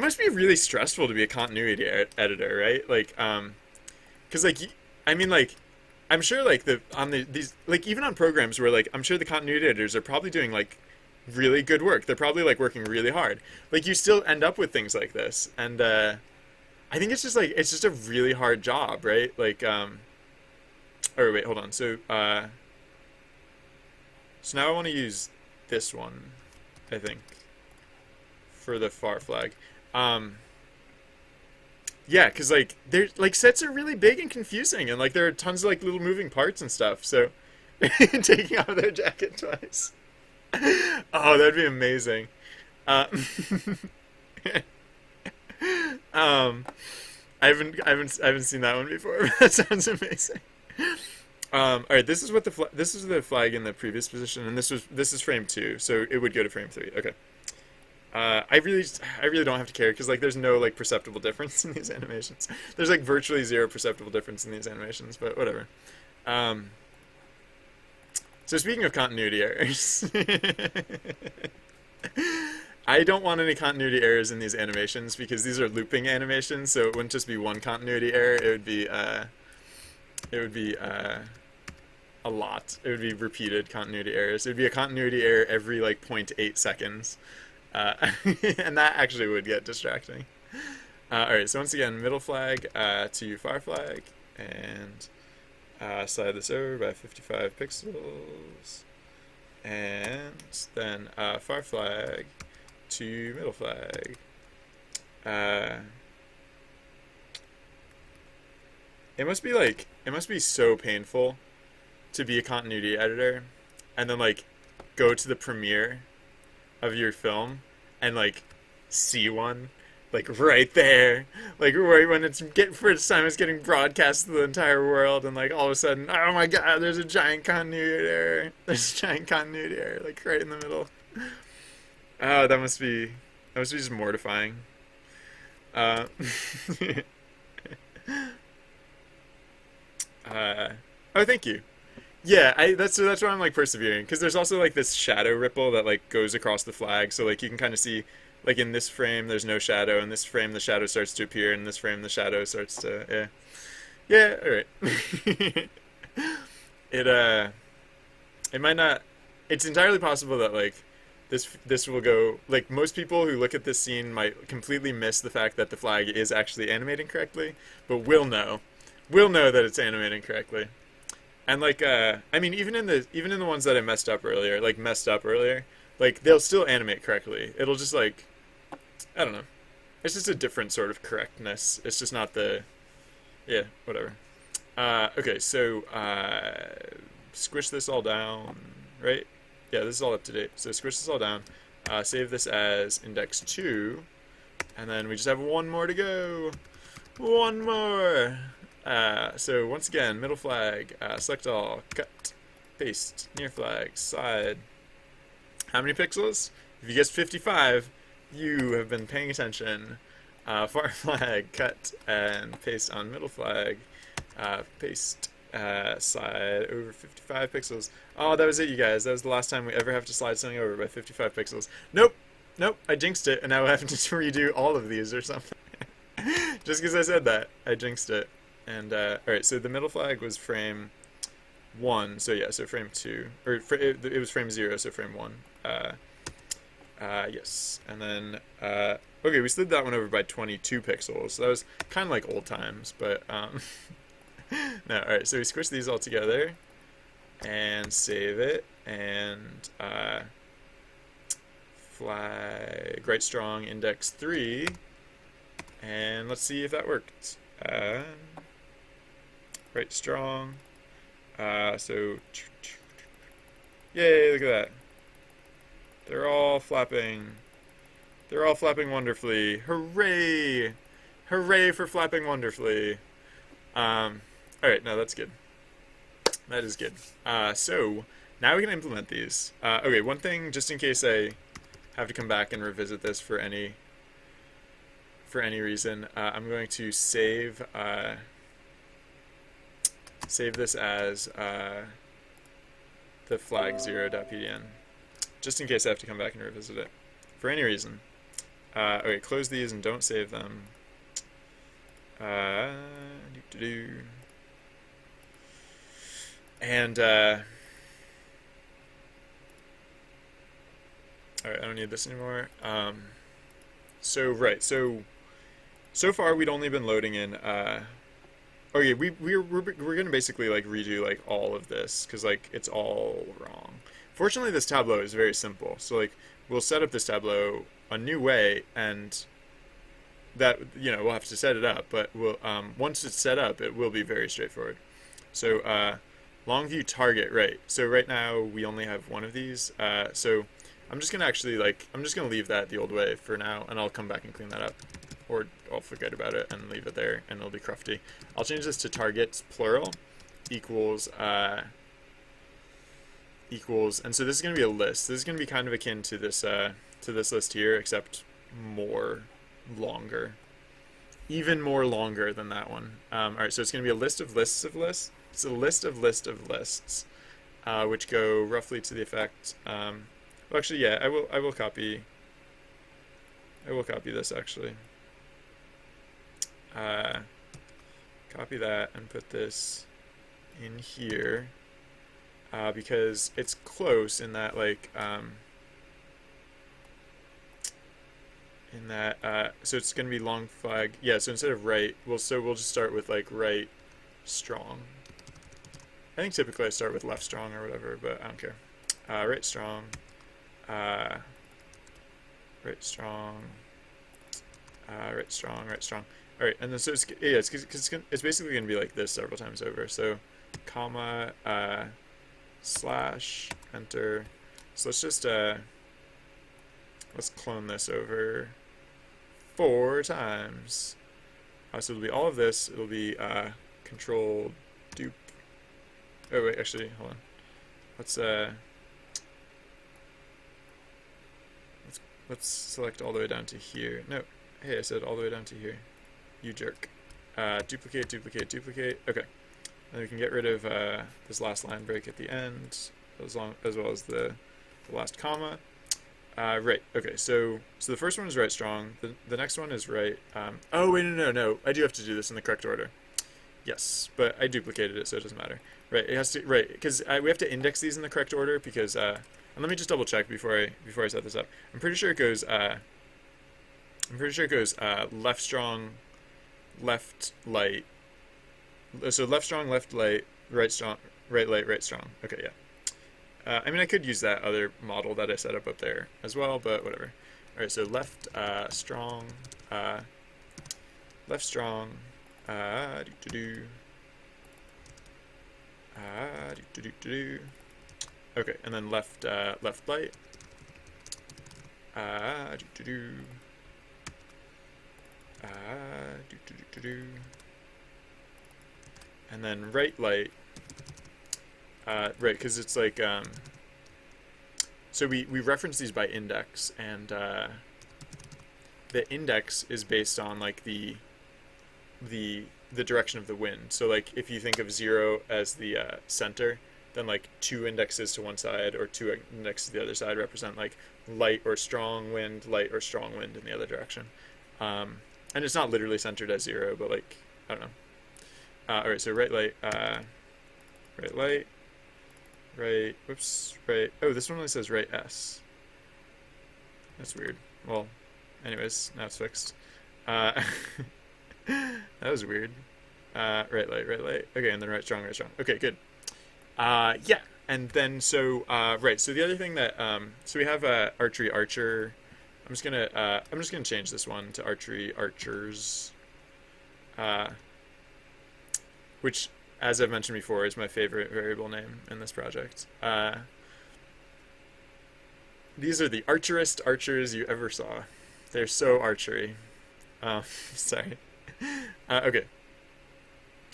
must be really stressful to be a continuity editor, right? Like, because like I mean like I'm sure like these like even on programs where like I'm sure the continuity editors are probably doing like really good work. They're probably like working really hard. Like you still end up with things like this, and I think it's just a really hard job, right? Like or wait, hold on. So now I want to use this one, I think, for the far flag. Yeah, because like there's like sets are really big and confusing, and like there are tons of like little moving parts and stuff. So taking off their jacket twice. Oh, that'd be amazing. Uh, um, I haven't seen that one before. That sounds amazing. All right, this is the flag in the previous position, and this is frame 2, so it would go to frame 3. Okay. I really don't have to care because like there's no like perceptible difference in these animations. There's like virtually zero perceptible difference in these animations, but whatever. So speaking of continuity errors, I don't want any continuity errors in these animations because these are looping animations, so it wouldn't just be one continuity error. It would be a lot. It would be repeated continuity errors. It would be a continuity error every like 0.8 seconds. And that actually would get distracting. Alright, so once again, middle flag to far flag, and slide this over by 55 pixels, and then far flag to middle flag. It must be so painful to be a continuity editor, and then like go to the premiere of your film and like see one like right there, like right when first time it's getting broadcast to the entire world, and like all of a sudden, oh my god, there's a giant continuity error. There's a giant continuity error like right in the middle. Oh, that must be just mortifying. Uh, oh, thank you. Yeah, that's why I'm like persevering, because there's also like this shadow ripple that like goes across the flag, so like you can kind of see like in this frame there's no shadow, in this frame the shadow starts to appear, in this frame the shadow starts to all right. It might not. It's entirely possible that like this will go like most people who look at this scene might completely miss the fact that the flag is actually animating correctly, but we'll know that it's animating correctly. And like I mean even in the ones that I messed up earlier, like they'll still animate correctly. It'll just like I don't know. It's just a different sort of correctness. It's just not the whatever. Okay, so squish this all down, right? Yeah, this is all up to date. So squish this all down. Save this as index 2, and then we just have one more to go. One more. So once again, middle flag, select all, cut, paste, near flag, slide. How many pixels? If you guessed 55, you have been paying attention. Far flag, cut and paste on middle flag. Paste slide over 55 pixels. Oh, that was it, you guys. That was the last time we ever have to slide something over by 55 pixels. Nope. Nope, I jinxed it, and now I have to redo all of these or something. Just because I said that, I jinxed it. And, alright, so the middle flag was frame 1, so yeah, so frame 2. Or, it was frame 0, so frame 1. Yes. And then, okay, we slid that one over by 22 pixels. So that was kind of like old times, but, no, alright, so we squish these all together, and save it, and, flag right strong index 3, and let's see if that worked. Right strong, so yay, look at that, they're all flapping wonderfully. Hooray for flapping wonderfully. Alright, no, that's good, that is good. So now we can implement these. Okay, one thing just in case I have to come back and revisit this for any reason. I'm going to save this as the flag 0.pdn, just in case I have to come back and revisit it for any reason. Okay, close these and don't save them. And alright, I don't need this anymore. So far we'd only been loading in, okay, we're gonna basically like redo like all of this, because like it's all wrong. Fortunately, this Tableau is very simple, so like we'll set up this Tableau a new way, and that, you know, we'll have to set it up, but we'll, once it's set up, it will be very straightforward. So, long view target, right, so right now we only have one of these, so I'm just gonna actually, like, I'm just gonna leave that the old way for now, and I'll come back and clean that up. Or I'll forget about it and leave it there, and it'll be crufty. I'll change this to targets, plural, equals, and so this is gonna be a list. This is gonna be kind of akin to this list here, except more longer. Even more longer than that one. Alright, so it's gonna be a list of lists of lists. It's a list of lists, which go roughly to the effect, well, actually, yeah, I will copy this, actually. Copy that and put this in here, because it's close in that, like, so it's going to be long flag, yeah, so instead of right, we'll just start with, like, right strong. I think typically I start with left strong or whatever, but I don't care. Right strong, right strong, right strong, right strong. All right, and then so it's basically going to be like this several times over. So, comma, slash, enter. So let's just let's clone this over 4 times. So it'll be all of this. It'll be control dupe. Oh wait, actually, hold on. Let's select all the way down to here. No, hey, I said all the way down to here. You jerk. Duplicate, duplicate, duplicate. Okay. And we can get rid of this last line break at the end, as well as the last comma. Right. Okay. So the first one is right strong. The next one is right. Oh wait, no. I do have to do this in the correct order. Yes, but I duplicated it, so it doesn't matter. Right. It has to, right, because we have to index these in the correct order, because and let me just double check before I set this up. I'm pretty sure it goes left strong, left light. So left strong, left light, right strong, right light, right strong. Okay, yeah. I mean, I could use that other model that I set up there as well, but whatever. All right, so left strong, left strong, okay, and then left left light, and then right light, right, because it's like so we reference these by index, and the index is based on like the direction of the wind. So like if you think of 0 as the center, then like 2 indexes to one side or 2 indexes to the other side represent like light or strong wind in the other direction. And it's not literally centered as 0, but like, I don't know. All right, so right light, right. Oh, this one only says right S. That's weird. Well, anyways, now it's fixed. That was weird. Right light. Okay, and then right strong. Okay, good. Yeah, and then so right. So the other thing that so we have archery archer. I'm just gonna change this one to archery archers, which, as I've mentioned before, is my favorite variable name in this project. These are the archerest archers you ever saw. They're so archery. Sorry. Okay.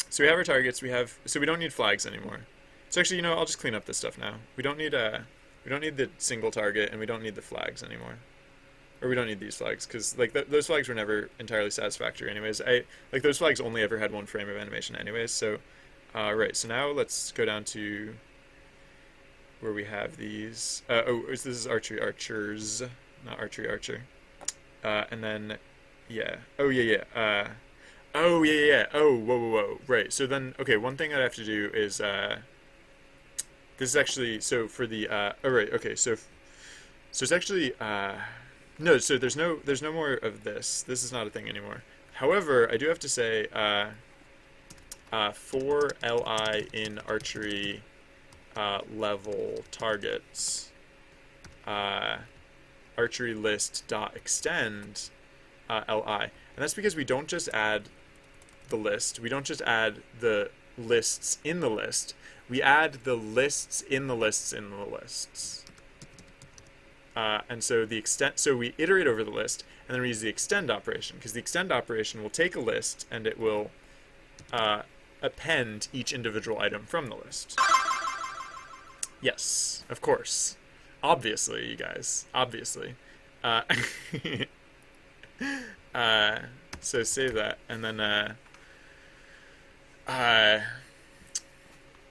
So we have our targets. So we don't need flags anymore. So actually, I'll just clean up this stuff now. We don't need the single target, and we don't need the flags anymore. Or we don't need these flags, because like those flags were never entirely satisfactory anyways. Those flags only ever had one frame of animation anyways. So right, so now let's go down to where we have these. This is archery archers, not archery archer. And then yeah. Oh yeah. Whoa. Right. So then, okay, one thing I have to do is this is actually, so for the right. Okay. So it's actually no. So there's no more of this. This is not a thing anymore. However, I do have to say for li in archery level targets, archery list dot extend li, and that's because we don't just add the list. We don't just add the lists in the list. We add the lists in the lists in the lists. And so so we iterate over the list, and then we use the extend operation, because the extend operation will take a list and it will append each individual item from the list. Yes, of course. Obviously, you guys. Obviously. So save that, and then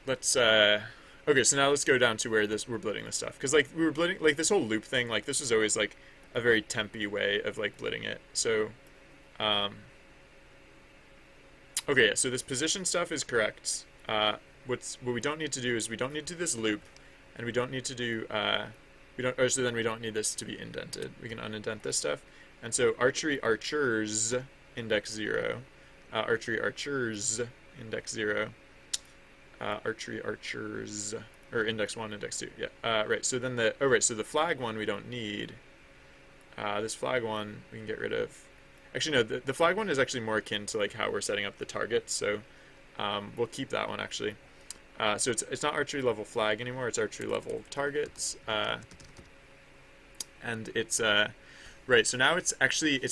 let's okay, so now let's go down to where we're blitting this stuff, because like we were blitting like this whole loop thing, like this was always like a very tempy way of like blitting it. So okay, yeah, so this position stuff is correct. What we don't need to do is we don't need to do this loop, and we don't need to do so then we don't need this to be indented. We can unindent this stuff. And so archery archers index 0, archery archers index 0, archery archers, or index 1, index 2. Yeah. Right. So then so the flag one we don't need. This flag one we can get rid of. Actually, no. The flag one is actually more akin to like how we're setting up the targets. So we'll keep that one actually. So it's not archery level flag anymore. It's archery level targets. And it's right. So now it's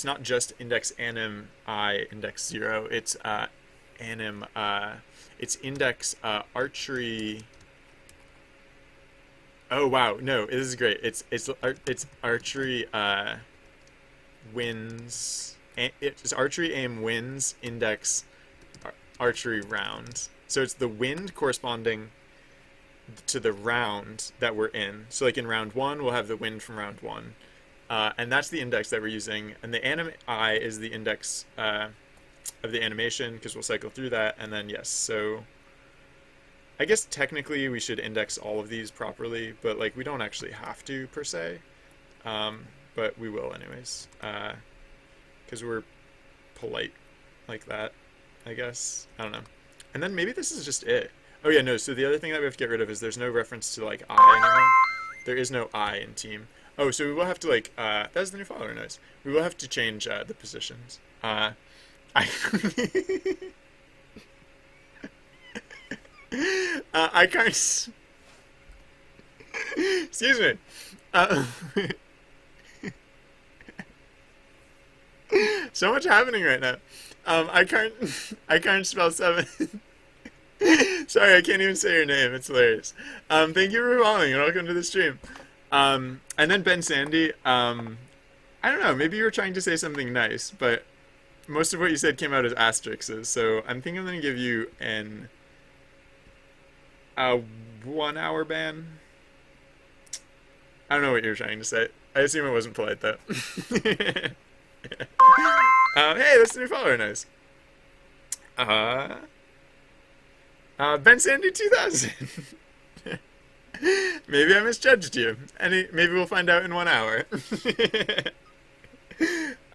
not just index anim I index 0. It's anim it's index archery. Oh wow, no, this is great. It's archery wins. It's archery aim wins index archery round. So it's the wind corresponding to the round that we're in. So like in round 1, we'll have the wind from round 1. And that's the index that we're using. And the anim I is the index of the animation, because we'll cycle through that. And then, yes, so I guess technically we should index all of these properly, but like we don't actually have to per se. But we will anyways, because we're polite like that, I guess. I don't know. And then maybe this is just it. Oh yeah, no, so the other thing that we have to get rid of is there's no reference to like I anymore. There is no I in team. Oh, so we will have to like, that's the new follower noise. We will have to change the positions. I can't, excuse me. So much happening right now. I can't spell 7. Sorry, I can't even say your name. It's hilarious. Thank you for following and welcome to the stream. And then Ben Sandy, I don't know, maybe you were trying to say something nice, but most of what you said came out as asterisks, so I think I'm going to give you a 1 hour ban. I don't know what you're trying to say. I assume it wasn't polite, though. Hey, that's a new follower, nice. Ben Sandy 2000. Maybe I misjudged you. Maybe we'll find out in 1 hour.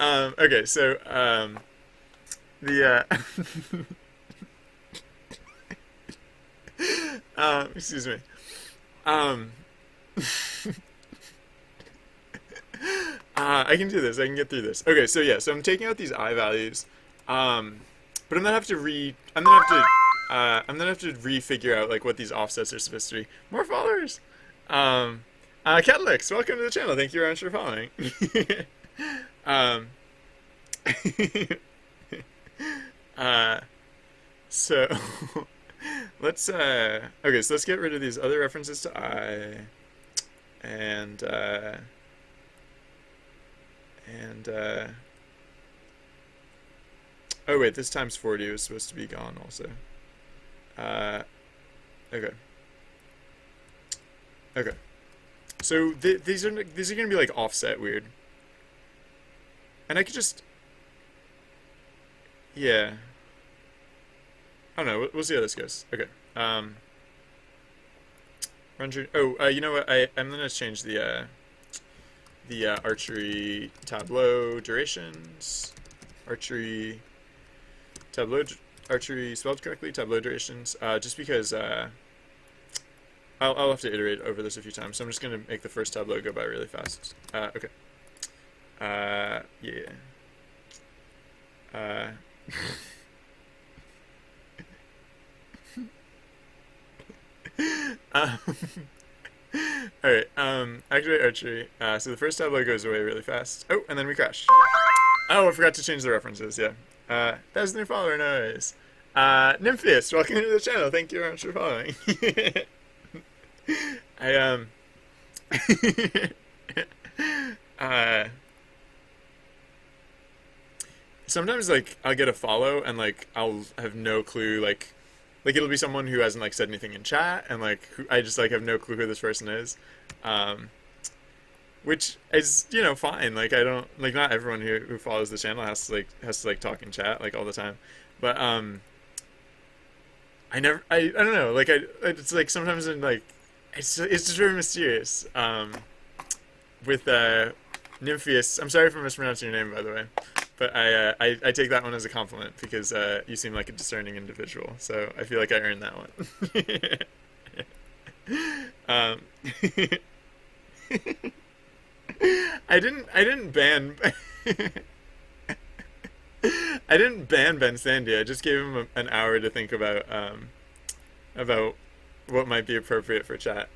Okay, so the excuse me. I can do this. I can get through this. Okay, so yeah, so I'm taking out these I values, but I'm gonna have to refigure out like what these offsets are supposed to be. More followers. Catalix, welcome to the channel. Thank you very much for following. So let's okay, so let's get rid of these other references to I, and oh wait, this times 40 is supposed to be gone also. Okay. Okay. So these are gonna be like offset weird, and I could just, yeah. I don't know. We'll see how this goes. Okay. You know what? I'm gonna change the archery tableau durations. Archery spelled correctly. Tableau durations. Just because I'll have to iterate over this a few times. So I'm just gonna make the first tableau go by really fast. Okay. Yeah. Alright, activate archery. So the first tableau goes away really fast. Oh, and then we crash. Oh, I forgot to change the references, yeah. That's the new follower, nice. Nympheus, welcome to the channel. Thank you very much for following. Sometimes, like, I'll get a follow, and, like, I'll have no clue, like it'll be someone who hasn't like said anything in chat, and like I just like have no clue who this person is, which is, you know, fine. Like I don't like, not everyone who follows the channel has to talk in chat like all the time, but I don't know, like it's like sometimes I'm like it's just very mysterious. With Nympheus, I'm sorry for mispronouncing your name, by the way. But I take that one as a compliment because you seem like a discerning individual, so I feel like I earned that one. I didn't ban I didn't ban Ben Sandy. I just gave him an hour to think about what might be appropriate for chat.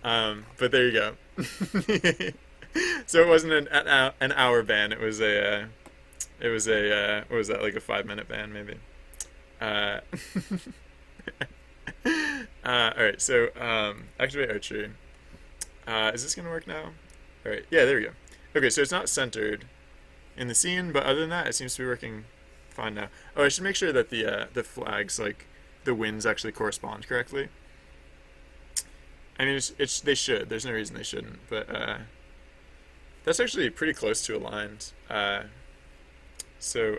But there you go. So it wasn't an hour ban. It was a what was that, like a 5-minute ban maybe. Alright, so activate archery. Is this gonna work now? Alright, yeah, there we go. Okay, so it's not centered in the scene, but other than that it seems to be working fine now. Oh, I should make sure that the flags, like the winds, actually correspond correctly. I mean, they should. There's no reason they shouldn't, but that's actually pretty close to aligned. So,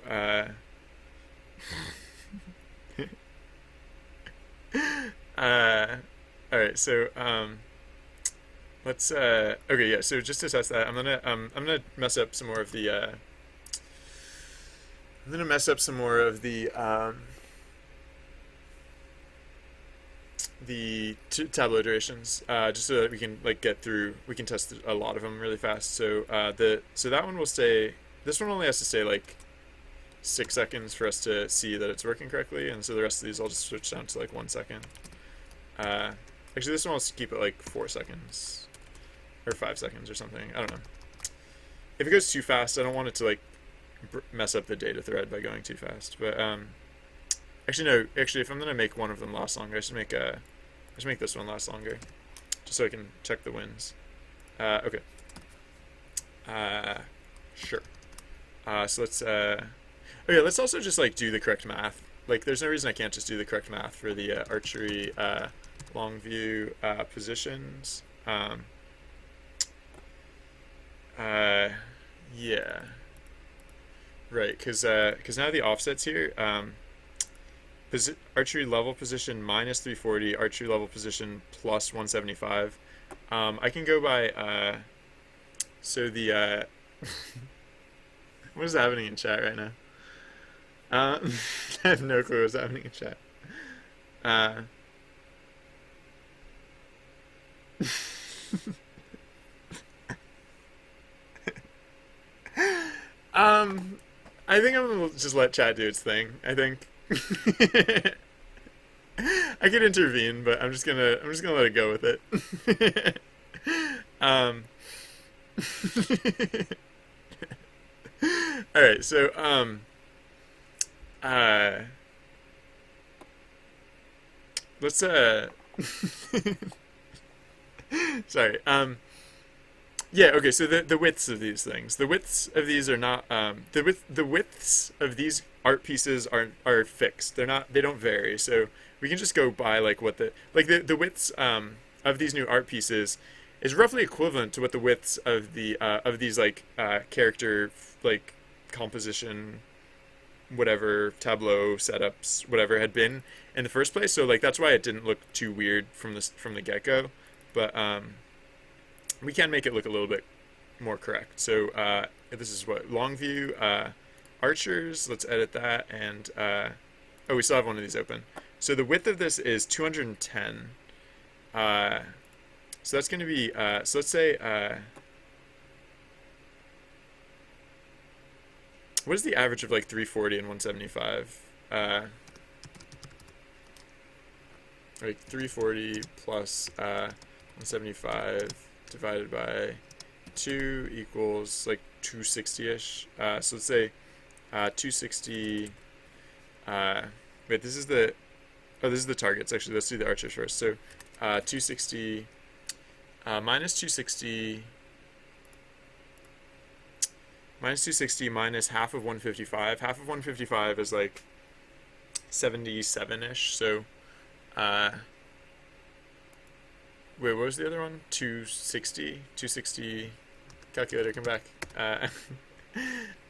alright, so, let's, okay, yeah, so just to test that, I'm gonna mess up some more of the, tableau durations, just so that we can, like, we can test a lot of them really fast. So, so that one will stay, this one only has to stay, like, 6 seconds for us to see that it's working correctly, and so the rest of these I'll just switch down to like 1 second. Actually, this one I'll keep it like 4 seconds or 5 seconds or something. I don't know. If it goes too fast, I don't want it to like mess up the data thread by going too fast. But actually no. Actually, if I'm gonna make one of them last longer, I should make this one last longer, just so I can check the wins. Okay. Sure. So let's okay, let's also just like do the correct math. Like there's no reason I can't just do the correct math for the archery long view positions. Yeah. Right, because now the offsets here, archery level position minus 340, archery level position plus 175. I can go by so the what is happening in chat right now? I have no clue what's happening in chat. Uh, I think I'm gonna just let chat do its thing. I think I could intervene, but I'm just gonna let it go with it. um, all right, so uh, let's sorry. Yeah, okay, so the widths of these things. The widths of these are not the widths of these art pieces are fixed. They don't vary. So we can just go by like what the widths of these new art pieces is roughly equivalent to what the widths of these like character like composition whatever tableau setups whatever had been in the first place. So like that's why it didn't look too weird from the get-go. But we can make it look a little bit more correct. So this is what long view archers. Let's edit that, and oh, we still have one of these open. So the width of this is 210. So that's going to be so let's say what is the average of like 340 and 175? Like 340 plus 175 divided by 2 equals like 260-ish. So let's say 260. Wait, this is the targets. Actually, let's do the archers first. So 260 minus 260 minus half of 155. Half of 155 is like 77-ish. So wait, what was the other one? 260. Calculator, come back.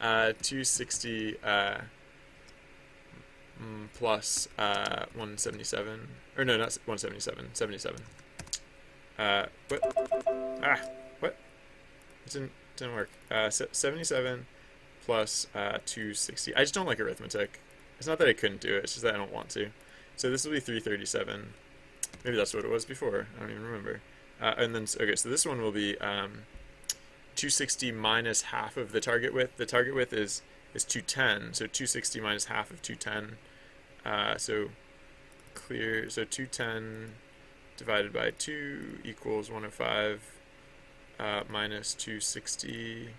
260 plus 177. Or no, not 177. 77. What? What? It didn't work. 77 plus 260. I just don't like arithmetic. It's not that I couldn't do it. It's just that I don't want to. So this will be 337. Maybe that's what it was before. I don't even remember. And then, okay, so this one will be 260 minus half of the target width. The target width is 210. So 260 minus half of 210. So clear. So 210 divided by 2 equals 105 minus 260.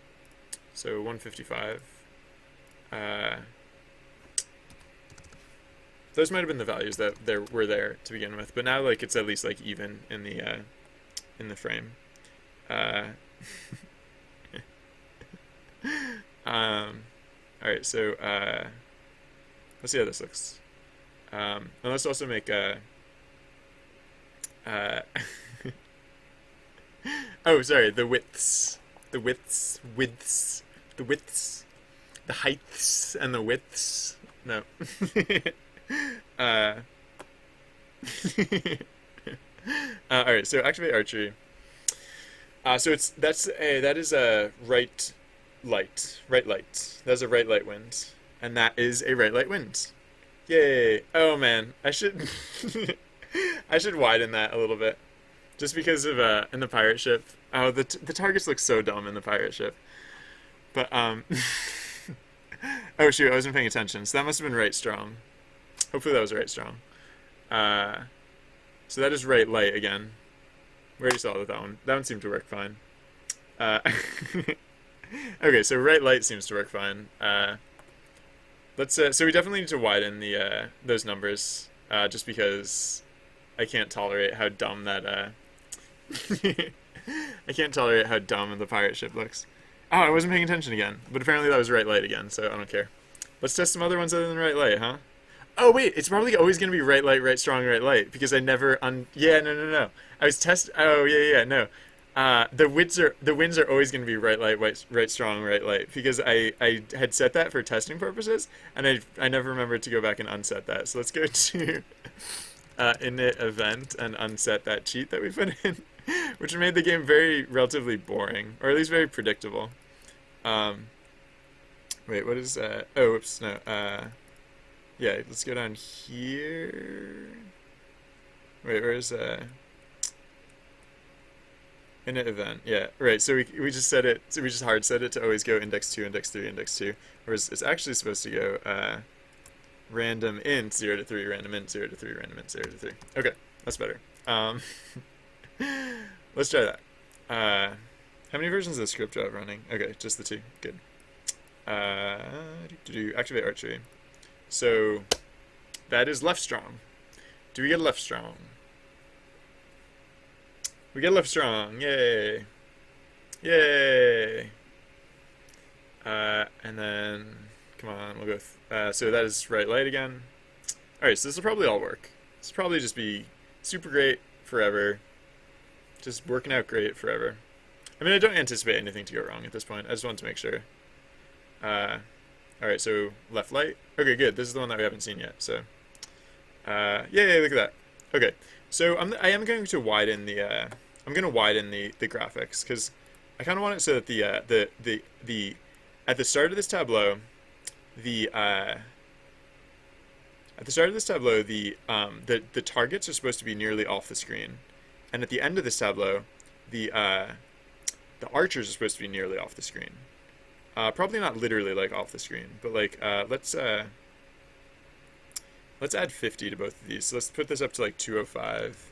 So 155. Those might have been the values that were there to begin with, but now like it's at least like even in the frame. All right, so let's see how this looks. And let's also make a. Oh, sorry, the widths, the heights, and the widths. No. All right, so activate archery. So that is a right light. That's a right light wind, and that is a right light wind. Yay! Oh man, I should I should widen that a little bit, just because of in the pirate ship. Oh, the targets look so dumb in the pirate ship, but oh shoot, I wasn't paying attention. So that must have been right strong. Hopefully that was right strong. So that is right light again. We already saw that one. That one seemed to work fine. Okay, so right light seems to work fine. Let's. So we definitely need to widen the those numbers, just because I can't tolerate how dumb that I can't tolerate how dumb the pirate ship looks. Oh, I wasn't paying attention again. But apparently that was right light again, so I don't care. Let's test some other ones other than right light, huh? Oh wait, it's probably always gonna be right light, right strong, right light because I never Yeah, no. I was test. Oh yeah, no. The winds are always gonna be right light, right strong, right light because I had set that for testing purposes and I never remembered to go back and unset that. So let's go to init event and unset that cheat that we put in, which made the game relatively boring or at least very predictable. Um, Wait, what is Oh, whoops, no. Yeah, let's go down here. Wait, where's init event? Yeah, right. So we just set it. So we just hard set it to always go index 2, index 3, index 2. Whereas it's actually supposed to go random int 0 to 3, random int 0 to 3, random int 0 to 3. Okay, that's better. Let's try that. How many versions of the script do I have running? Okay, just the 2. Good. Activate archery. So that is left strong. Do we get left strong? We get left strong. Yay. Yay. And then, come on, we'll go. So that is right light again. Alright, so this will probably all work. This will probably just be super great forever. Just working out great forever. I mean, I don't anticipate anything to go wrong at this point. I just want to make sure. Alright, so left light. Okay, good. This is the one that we haven't seen yet. So, yay, look at that. Okay, so I am going to widen the the graphics because I kind of want it so that the at the start of this tableau, the targets are supposed to be nearly off the screen, and at the end of this tableau, the archers are supposed to be nearly off the screen. Probably not literally like off the screen, but like let's add 50 to both of these. So let's put this up to like 205,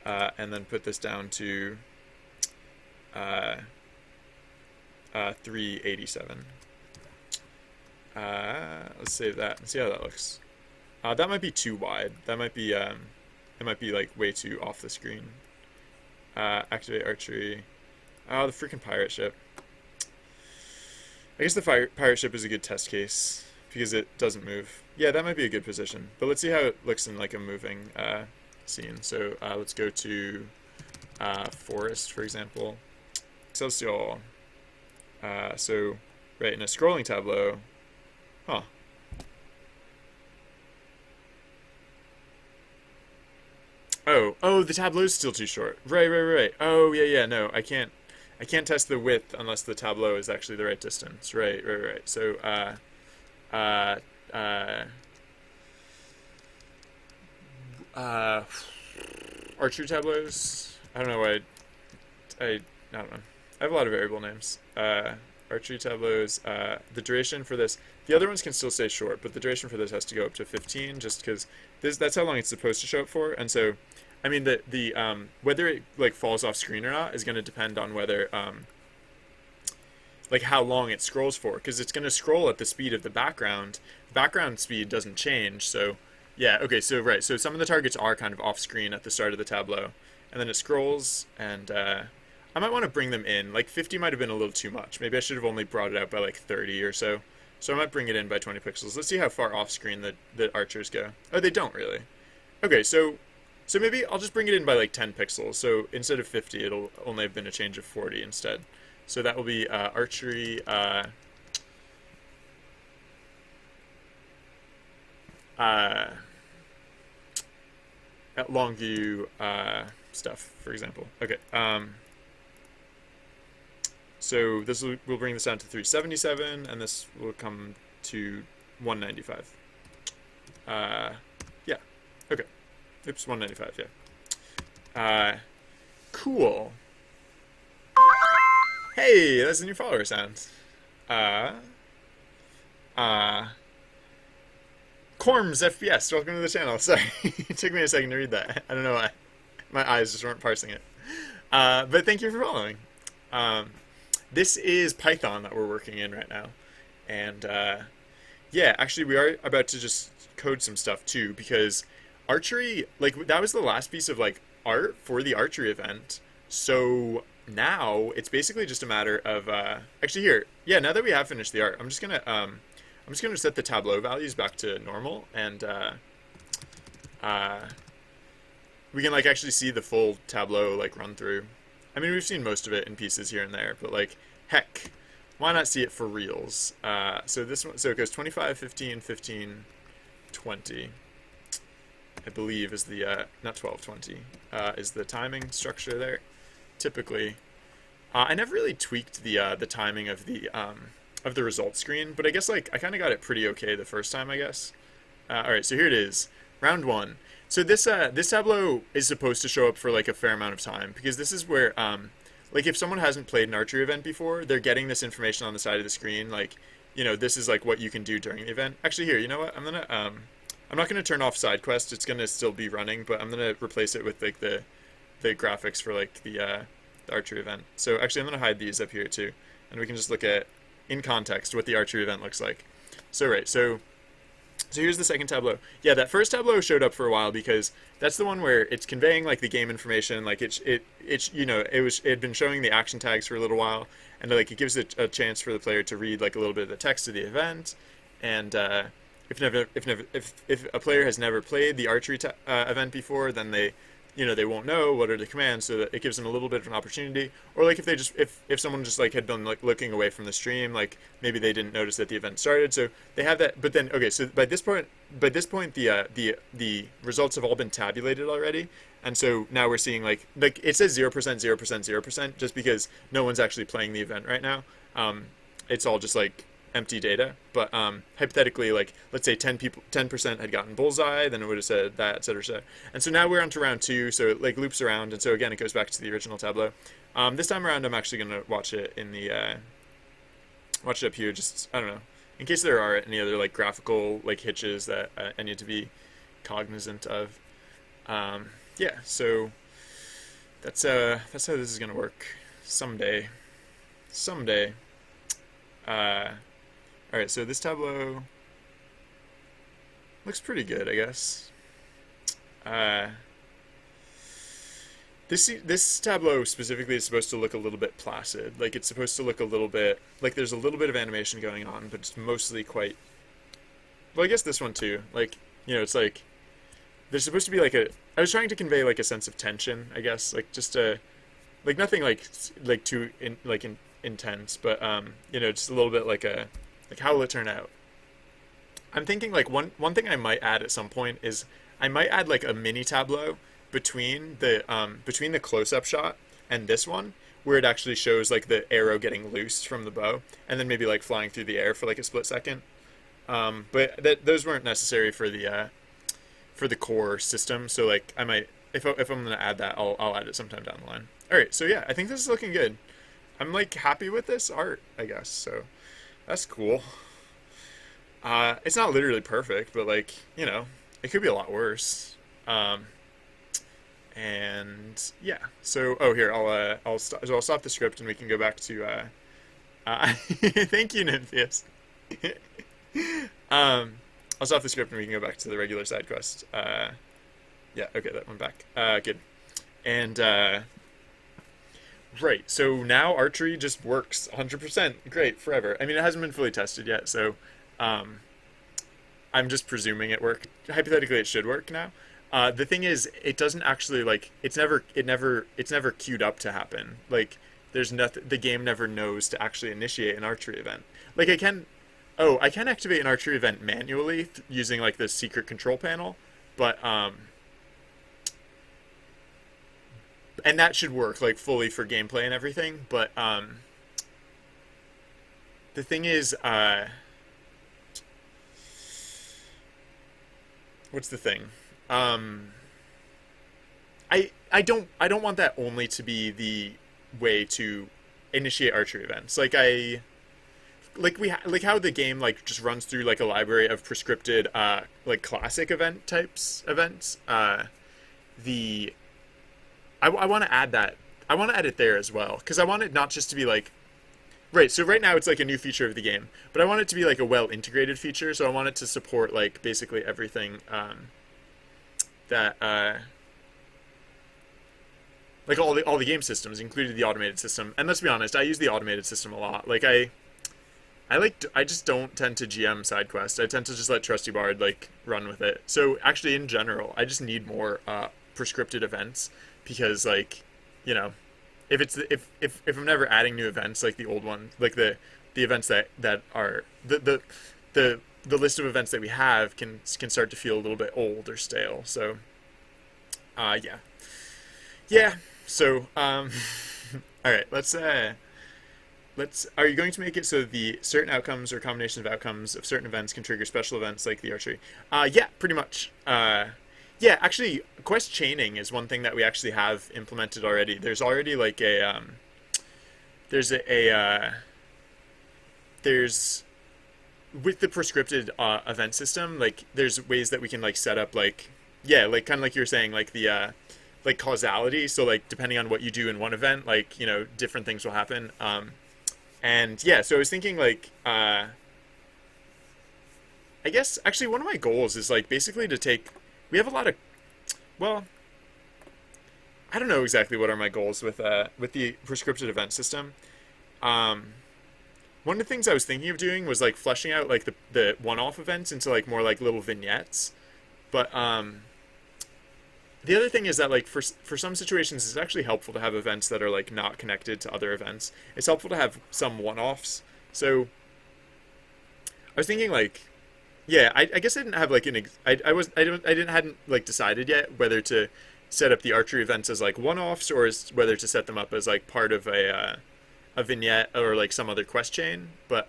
and then put this down to 387. Let's save that and see how that looks. That might be too wide. That might be it might be like way too off the screen. Activate archery. Oh, the freaking pirate ship. I guess the pirate ship is a good test case because it doesn't move. Yeah, that might be a good position. But let's see how it looks in like a moving scene. So let's go to forest, for example. Excelsior. So right in a scrolling tableau. Huh. Oh, the tableau's still too short. Right. Oh, yeah, no, I can't test the width unless the tableau is actually the right distance. Right. So, archery tableaus. I don't know why. I don't know. I have a lot of variable names. Archery tableaus. The duration for this. The other ones can still stay short, but the duration for this has to go up to 15, just because that's how long it's supposed to show up for. And so, I mean, the whether it like falls off screen or not is going to depend on whether like how long it scrolls for, because it's going to scroll at the speed of the background. The background speed doesn't change, so yeah. Okay, so right, so some of the targets are kind of off screen at the start of the tableau, and then it scrolls, and I might want to bring them in. Like 50 might have been a little too much. Maybe I should have only brought it out by like 30 or so. So I might bring it in by 20 pixels. Let's see how far off screen the archers go. Oh, they don't really. Okay, so maybe I'll just bring it in by like 10 pixels. So instead of 50, it'll only have been a change of 40 instead. So that will be archery at long view stuff, for example. Okay. So this we'll bring this down to 377, and this will come to 195. Yeah. Okay. Oops, 195. Yeah. Cool. Hey, that's a new follower sound. Corms FPS, welcome to the channel. Sorry, it took me a second to read that. I don't know why. My eyes just weren't parsing it. But thank you for following. This is Python that we're working in right now. And yeah, actually we are about to just code some stuff too, because archery, like that was the last piece of like art for the archery event. So now it's basically just a matter of actually here, yeah. Now that we have finished the art, I'm just gonna set the Tableau values back to normal, and uh, we can like actually see the full Tableau like run through. I mean, we've seen most of it in pieces here and there, but like heck, why not see it for reals? So this one, so it goes 25, 15, 15, 20. I believe is the not 12, 20 is the timing structure there. Typically, I never really tweaked the timing of the result screen, but I guess like I kind of got it pretty okay the first time, I guess. All right, so here it is, round one. So this Tableau is supposed to show up for like a fair amount of time, because this is where like if someone hasn't played an archery event before, they're getting this information on the side of the screen, like, you know, this is like what you can do during the event. Actually, here, you know what? I'm not gonna turn off side quest. It's gonna still be running, but I'm gonna replace it with like the graphics for like the archery event. So actually, I'm gonna hide these up here too, and we can just look at in context what the archery event looks like. So right, so here's the second tableau. Yeah, that first tableau showed up for a while because that's the one where it's conveying like the game information. Like it's you know, it had been showing the action tags for a little while, and like it gives it a chance for the player to read like a little bit of the text of the event. And if a player has never played the archery event before, then they, you know, they won't know what are the commands, so that it gives them a little bit of an opportunity. Or like if they just if someone just like had been like looking away from the stream, like maybe they didn't notice that the event started, so they have that. But then okay, so by this point the results have all been tabulated already, and so now we're seeing like it says 0%, 0%, 0%, just because no one's actually playing the event right now. It's all just like empty data, but hypothetically, like let's say 10% had gotten bullseye, then it would have said that, et cetera, et cetera. And so now we're on to round two, so it like loops around, and so again it goes back to the original tableau. This time around, I'm actually going to watch it in the watch it up here, just I don't know, in case there are any other like graphical like hitches that I need to be cognizant of. Yeah, so that's how this is going to work someday. Alright, so this tableau looks pretty good, I guess. This tableau specifically is supposed to look a little bit placid. Like, it's supposed to look a little bit like there's a little bit of animation going on, but it's mostly quite... Well, I guess this one too. Like, you know, it's like there's supposed to be like a... I was trying to convey like a sense of tension, I guess. Like, just a... Like, nothing like too intense, but, you know, just a little bit like a... Like, how will it turn out? I'm thinking, like, one thing I might add at some point is I might add, like, a mini tableau between the close-up shot and this one, where it actually shows, like, the arrow getting loosed from the bow, and then maybe, like, flying through the air for, like, a split second. But those weren't necessary for the core system, so, like, I might... If I'm going to add that, I'll add it sometime down the line. Alright, so, yeah, I think this is looking good. I'm, like, happy with this art, I guess, so... That's cool. It's not literally perfect, but like, you know, it could be a lot worse. And yeah. So, oh, here I'll stop the script and we can go back to. Thank you, Nympheus. I'll stop the script and we can go back to the regular side quest. Yeah. Okay, that went back. Good. And right, so now archery just works 100%. Great, forever. I mean, it hasn't been fully tested yet, so I'm just presuming it worked. Hypothetically, it should work now. The thing is, it doesn't actually, like, it's never queued up to happen. Like, there's nothing, the game never knows to actually initiate an archery event. Like, I can activate an archery event manually using, like, the secret control panel, but, and that should work like fully for gameplay and everything, but the thing is, what's the thing? I don't want that only to be the way to initiate archery events. Like like how the game like just runs through like a library of prescripted like classic events. I want to add that. I want to add it there as well, because I want it not just to be like, right, so right now it's like a new feature of the game, but I want it to be like a well-integrated feature, so I want it to support like basically everything that, like all the game systems, including the automated system. And let's be honest, I use the automated system a lot. Like I just don't tend to GM side quests. I tend to just let Trusty Bard like run with it. So actually, in general, I just need more prescripted events because like, you know, if I'm never adding new events like the old one, like the events that are the list of events that we have can start to feel a little bit old or stale. So yeah. Yeah. So all right, let's are you going to make it so the certain outcomes or combination of outcomes of certain events can trigger special events like the archery? Yeah, pretty much. Yeah, actually, quest chaining is one thing that we actually have implemented already. There's already like there's there's with the prescripted event system, like there's ways that we can like set up like, yeah, like kind of like you were saying, like the like causality. So like depending on what you do in one event, like, you know, different things will happen. And yeah, so I was thinking like I guess actually one of my goals is like basically to take, we have a lot of, well, I don't know exactly what are my goals with the prescripted event system. One of the things I was thinking of doing was like fleshing out like the one-off events into like more like little vignettes. But the other thing is that like for some situations it's actually helpful to have events that are like not connected to other events. It's helpful to have some one-offs. So I was thinking like, yeah, I guess I didn't have like I hadn't like decided yet whether to set up the archery events as like one-offs or whether to set them up as like part of a vignette or like some other quest chain. But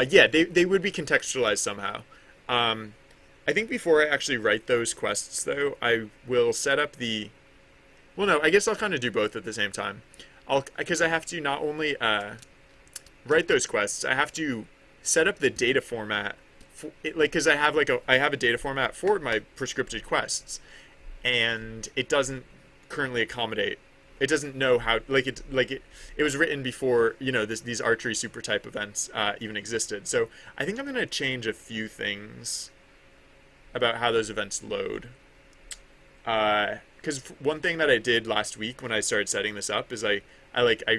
yeah, they would be contextualized somehow. I think before I actually write those quests though, I will set up the, well no, I guess I'll kind of do both at the same time. Because I have to not only write those quests, I have to set up the data format for it, like because I have a data format for my prescripted quests, and it doesn't currently accommodate. It doesn't know how, it was written before, you know, these archery super type events even existed. So I think I'm going to change a few things about how those events load. Because one thing that I did last week when I started setting this up is I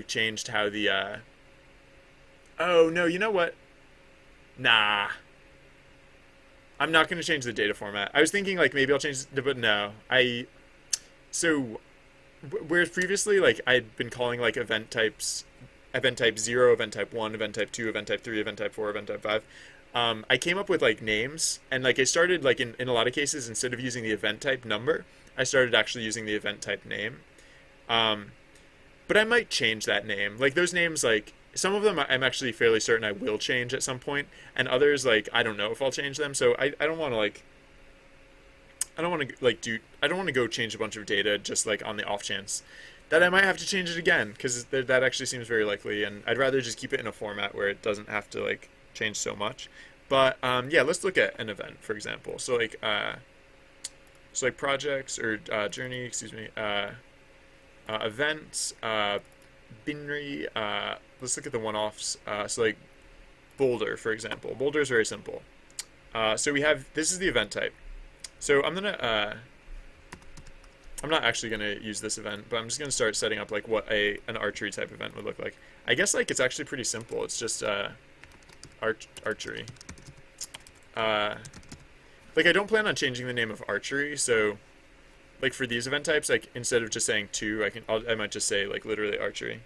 changed how the oh no, you know what? Nah. I'm not going to change the data format. I was thinking like maybe I'll change it, but no. So whereas previously like I'd been calling like event type 0, event type 1, event type 2, event type 3, event type 4, event type 5. I came up with like names, and like I started like in a lot of cases, instead of using the event type number, I started actually using the event type name. But I might change that name. Like those names, like some of them I'm actually fairly certain I will change at some point, and others like I don't know if I'll change them. So I don't want to like, I don't want to go change a bunch of data just like on the off chance that I might have to change it again, because that actually seems very likely, and I'd rather just keep it in a format where it doesn't have to like change so much. But yeah, let's look at an event, for example. So like projects or journey, excuse me, events, binary. Let's look at the one-offs. So like Boulder, for example. Boulder is very simple. So we have, this is the event type. So I'm not actually gonna use this event, but I'm just gonna start setting up like what an archery type event would look like. I guess like it's actually pretty simple. It's just archery. Like I don't plan on changing the name of archery, so like for these event types, like instead of just saying 2, I might just say like literally archery.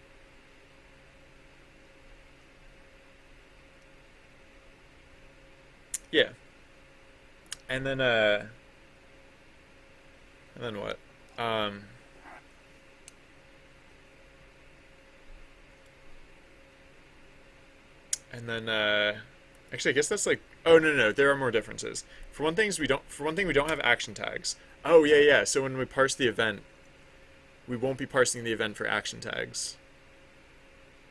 Yeah. And then what? And then actually I guess that's like, oh no, there are more differences. For one thing we don't have action tags. Oh yeah. So when we parse the event, we won't be parsing the event for action tags.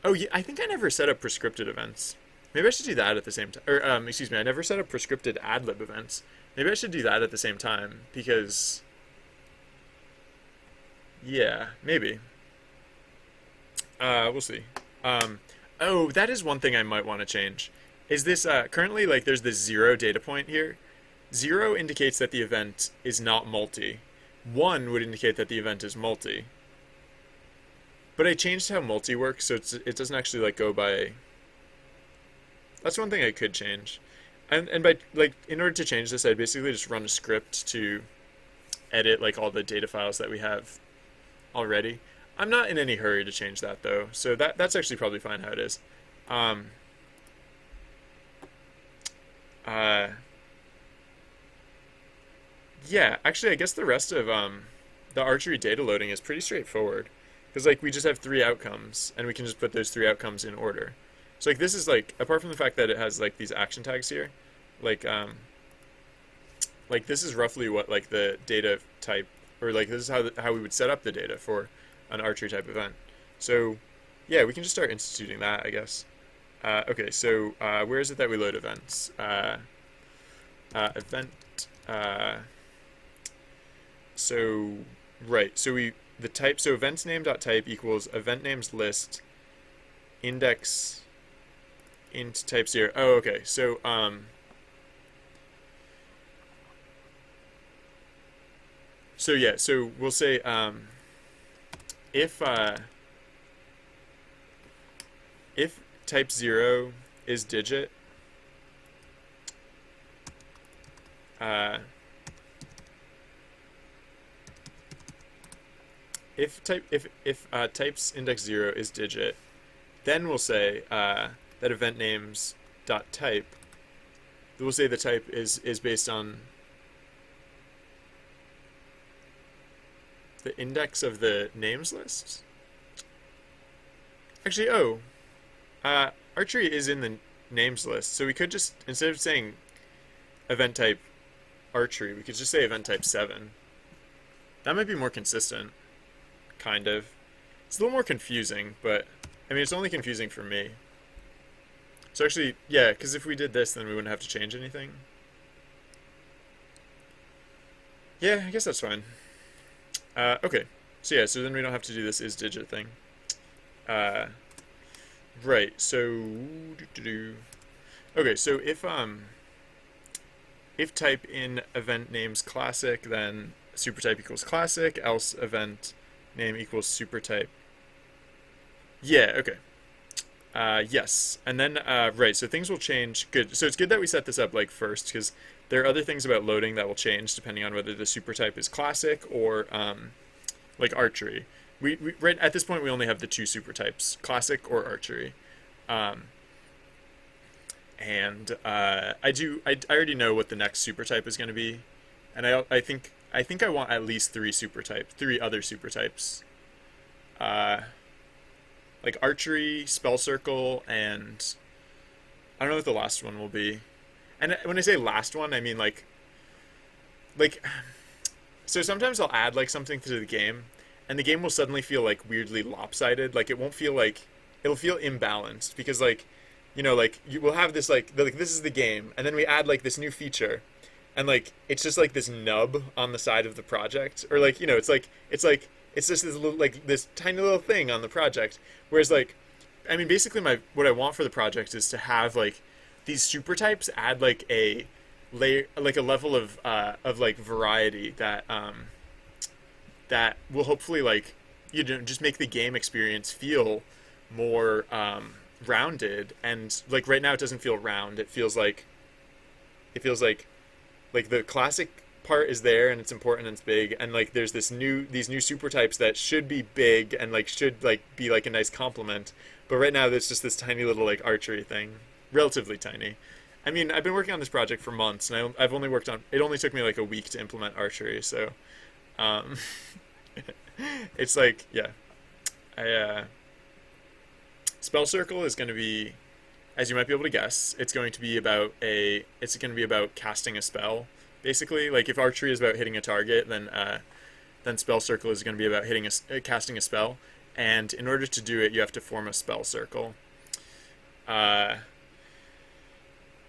Oh yeah, I think I never set up prescripted events. Maybe I should do that at the same time. Or excuse me, I never set up prescripted adlib events. Maybe I should do that at the same time, because yeah, maybe. We'll see. Oh, that is one thing I might want to change. Is this currently there's this 0 data point here. 0 indicates that the event is not multi. 1 would indicate that the event is multi. But I changed how multi works, so it doesn't actually like go by. That's one thing I could change. And by like in order to change this, I'd basically just run a script to edit like all the data files that we have already. I'm not in any hurry to change that though, so that's actually probably fine how it is. Um, uh, yeah, actually, I guess the rest of the archery data loading is pretty straightforward because like we just have 3 outcomes and we can just put those 3 outcomes in order. So like this is like apart from the fact that it has like these action tags here, like like this is roughly what like the data type or like this is how we would set up the data for an archery type event. So yeah, we can just start instituting that, I guess. Okay, so where is it that we load events? Event. So right, so the type. So events name dot type equals event names list index int type 0. Oh, okay. So yeah, so we'll say if if type 0 is digit, uh, if types index 0 is digit, then we'll say that event names dot type. We'll say the type is based on the index of the names list. Actually, archery is in the names list, so we could just instead of saying event type archery, we could just say event type 7. That might be more consistent, kind of. It's a little more confusing, but I mean, it's only confusing for me. So actually, yeah, because if we did this, then we wouldn't have to change anything. Yeah, I guess that's fine. Okay, so yeah, so then we don't have to do this is digit thing. Right, so okay, so if type in event names classic, then supertype equals classic, else event name equals supertype. Yeah, okay. Yes, and then right, so things will change. Good. So it's good that we set this up like first because there are other things about loading that will change depending on whether the supertype is classic or like archery. We right at this point we only have the 2 supertypes, classic or archery. And I already know what the next supertype is going to be, and I think I want at least 3 other supertypes. Like archery, spell circle, and I don't know what the last one will be. And when I say last one, I mean like so sometimes I'll add like something to the game, and the game will suddenly feel like weirdly lopsided. Like it won't feel like it'll feel imbalanced because like like you will have this like this is the game, and then we add like this new feature, and like it's just like this nub on the side of the project, or like it's just this little like this tiny little thing on the project. Whereas like, I mean, basically what I want for the project is to have like these super types add like a layer, like a level of like variety that that will hopefully like just make the game experience feel more rounded. And like right now it doesn't feel round. It feels like like the classic part is there and it's important and it's big, and like there's these new super types that should be big and like should like be like a nice complement, but right now there's just this tiny little like archery thing, relatively tiny. I mean, I've been working on this project for months, and I've only worked on it. Only took me like a week to implement archery, so um, it's like yeah, I spell circle is going to be, as you might be able to guess, it's going to be about casting a spell. Basically, like if archery is about hitting a target, then spell circle is going to be about casting a spell. And in order to do it, you have to form a spell circle.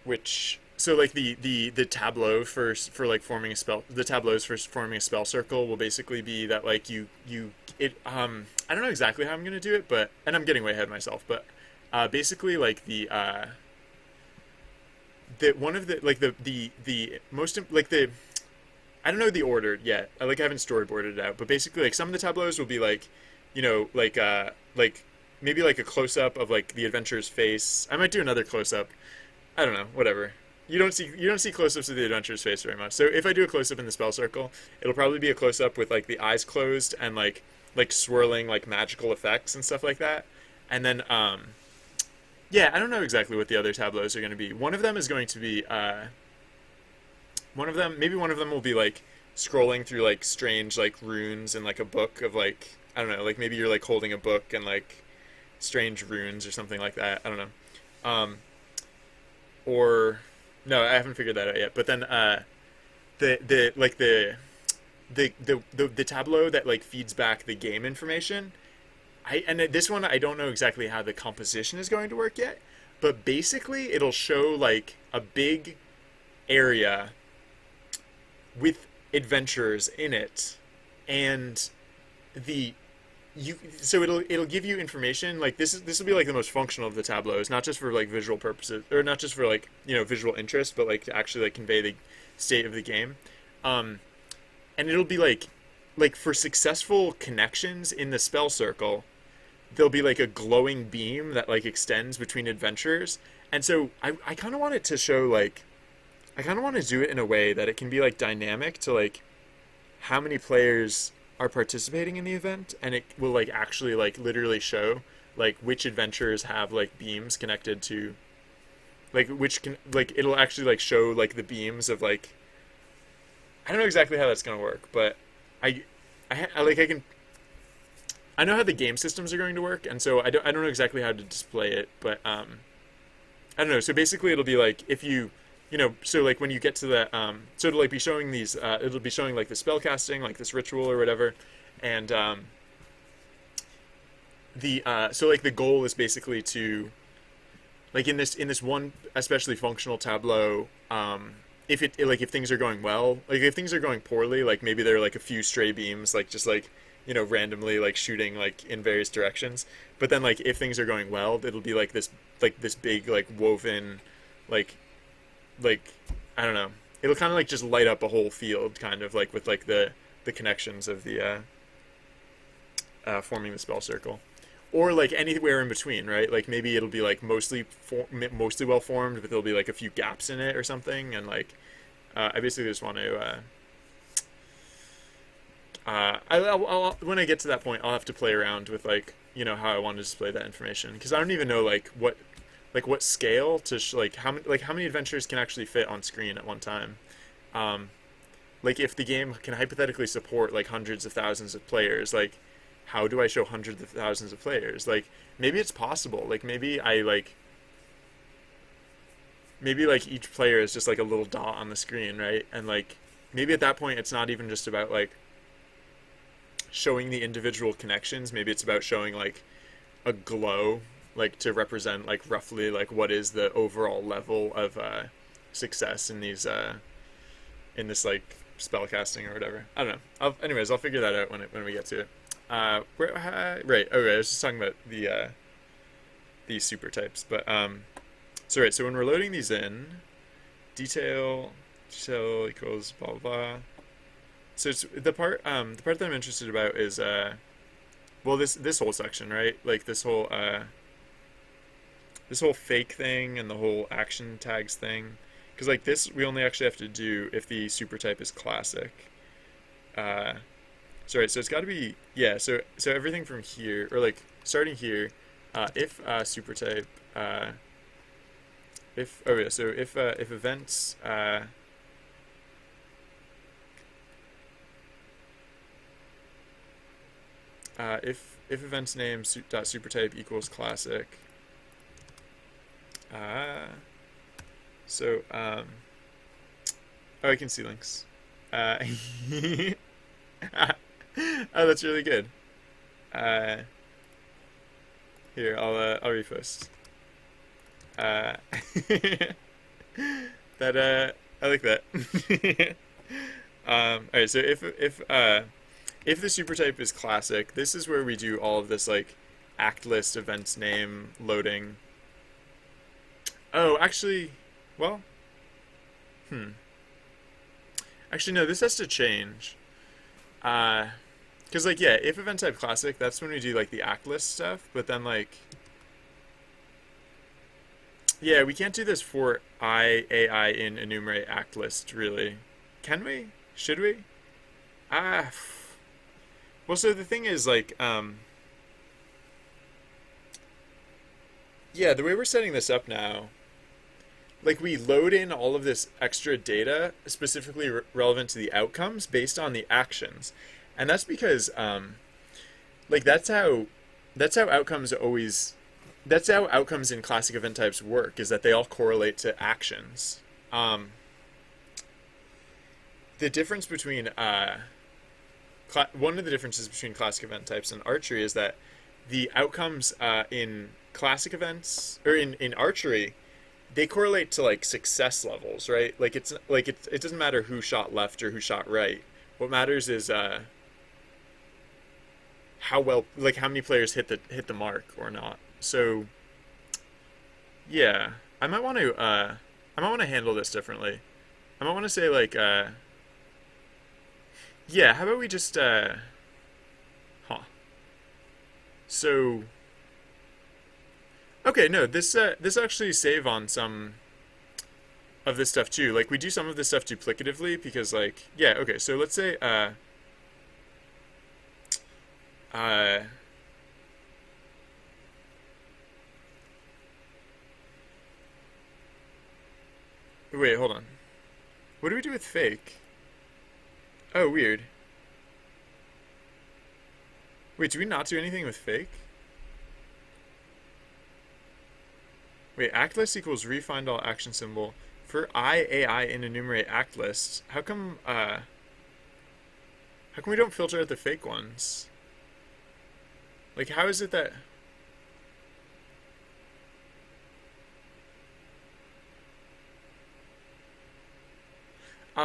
Which so like the tableau for like forming a spell, the tableaus for forming a spell circle will basically be that like I don't know exactly how I'm going to do it, but and I'm getting way ahead of myself, but basically like the one of the like the most like I don't know the order yet. I haven't storyboarded it out, but basically like some of the tableaus will be like, like maybe like a close up of like the adventurer's face. I might do another close up. I don't know, whatever. You don't see close ups of the adventurer's face very much. So if I do a close up in the spell circle, it'll probably be a close up with like the eyes closed and like swirling like magical effects and stuff like that. And then yeah, I don't know exactly what the other tableaus are going to be. One of them is going to be one of them will be like scrolling through like strange like runes in like a book of like, I don't know, like maybe you're like holding a book and like strange runes or something like that. I don't know. Or no, I haven't figured that out yet. But then the like the tableau that like feeds back the game information. This one I don't know exactly how the composition is going to work yet, but basically it'll show like a big area with adventurers in it, and the you so it'll give you information like this will be like the most functional of the tableaus, not just for like visual purposes or not just for like visual interest, but like to actually like convey the state of the game. And it'll be like for successful connections in the spell circle, there'll be like a glowing beam that like extends between adventures. And so I kind of want it to show like I kind of want to do it in a way that it can be like dynamic to like how many players are participating in the event, and it will like actually like literally show like which adventurers have like beams connected to like which can like it'll actually like show like the beams of like I don't know exactly how that's gonna work, but I like I know how the game systems are going to work, and so I don't know exactly how to display it, but I don't know. So basically, it'll be like if so like when you get to the so it'll like be showing these it'll be showing like the spell casting, like this ritual or whatever, and the so like the goal is basically to like in this one especially functional tableau, if it like if things are going well, like if things are going poorly, like maybe there are like a few stray beams like just like randomly like shooting like in various directions, but then like if things are going well, it'll be like this big like woven like I don't know, it'll kind of like just light up a whole field kind of like with like the connections of the forming the spell circle, or like anywhere in between, right? Like maybe it'll be like mostly well formed, but there'll be like a few gaps in it or something, and like I basically just want to I'll when I get to that point, I'll have to play around with like how I want to display that information, because I don't even know like what scale to like how many adventures can actually fit on screen at one time. Like if the game can hypothetically support like hundreds of thousands of players, like how do I show hundreds of thousands of players? Like maybe it's possible. Like maybe each player is just like a little dot on the screen, right? And like maybe at that point it's not even just about like showing the individual connections. Maybe it's about showing like a glow, like to represent like roughly like what is the overall level of success in these in this like spell casting or whatever. I don't know. I'll figure that out when we get to it. Right. Okay. I was just talking about these super types, but so when we're loading these in, detail equals blah blah blah. So it's the part that I'm interested about is well this whole section, right? Like this whole fake thing and the whole action tags thing, because like this we only actually have to do if the super type is classic. So it's got to be so everything from here, or like starting here, if super type if events if events name dot super type equals classic. Oh, I can see links. Oh, that's really good. Here, I'll repost. That I like that. All right, so if the super type is classic, this is where we do all of this like act list events name loading. Oh, actually, well, Actually, no, this has to change. Because, like, yeah, if event type classic, that's when we do, like, the act list stuff. But then, like, yeah, we can't do this for AI in enumerate act list, really. Can we? Should we? Ah. Well, so the thing is, like, yeah, the way we're setting this up now, like, we load in all of this extra data specifically relevant to the outcomes based on the actions. And that's because, like, that's how outcomes always, that's how outcomes in classic event types work, is that they all correlate to actions. The difference between, one of the differences between classic event types and archery is that the outcomes in classic events, or in archery, they correlate to like success levels, right? Like it doesn't matter who shot left or who shot right. What matters is how well, like how many players hit the mark or not. So yeah, I might want to handle this differently. I might want to say like yeah, how about we just huh. So okay, no, this actually save on some of this stuff too. Like we do some of this stuff duplicatively because like yeah, okay, so let's say uh wait, hold on. What do we do with fake? Oh, weird. Wait, do we not do anything with fake? Wait, act list equals refind all action symbol for AI in enumerate act list. How come we don't filter out the fake ones? Like how is it that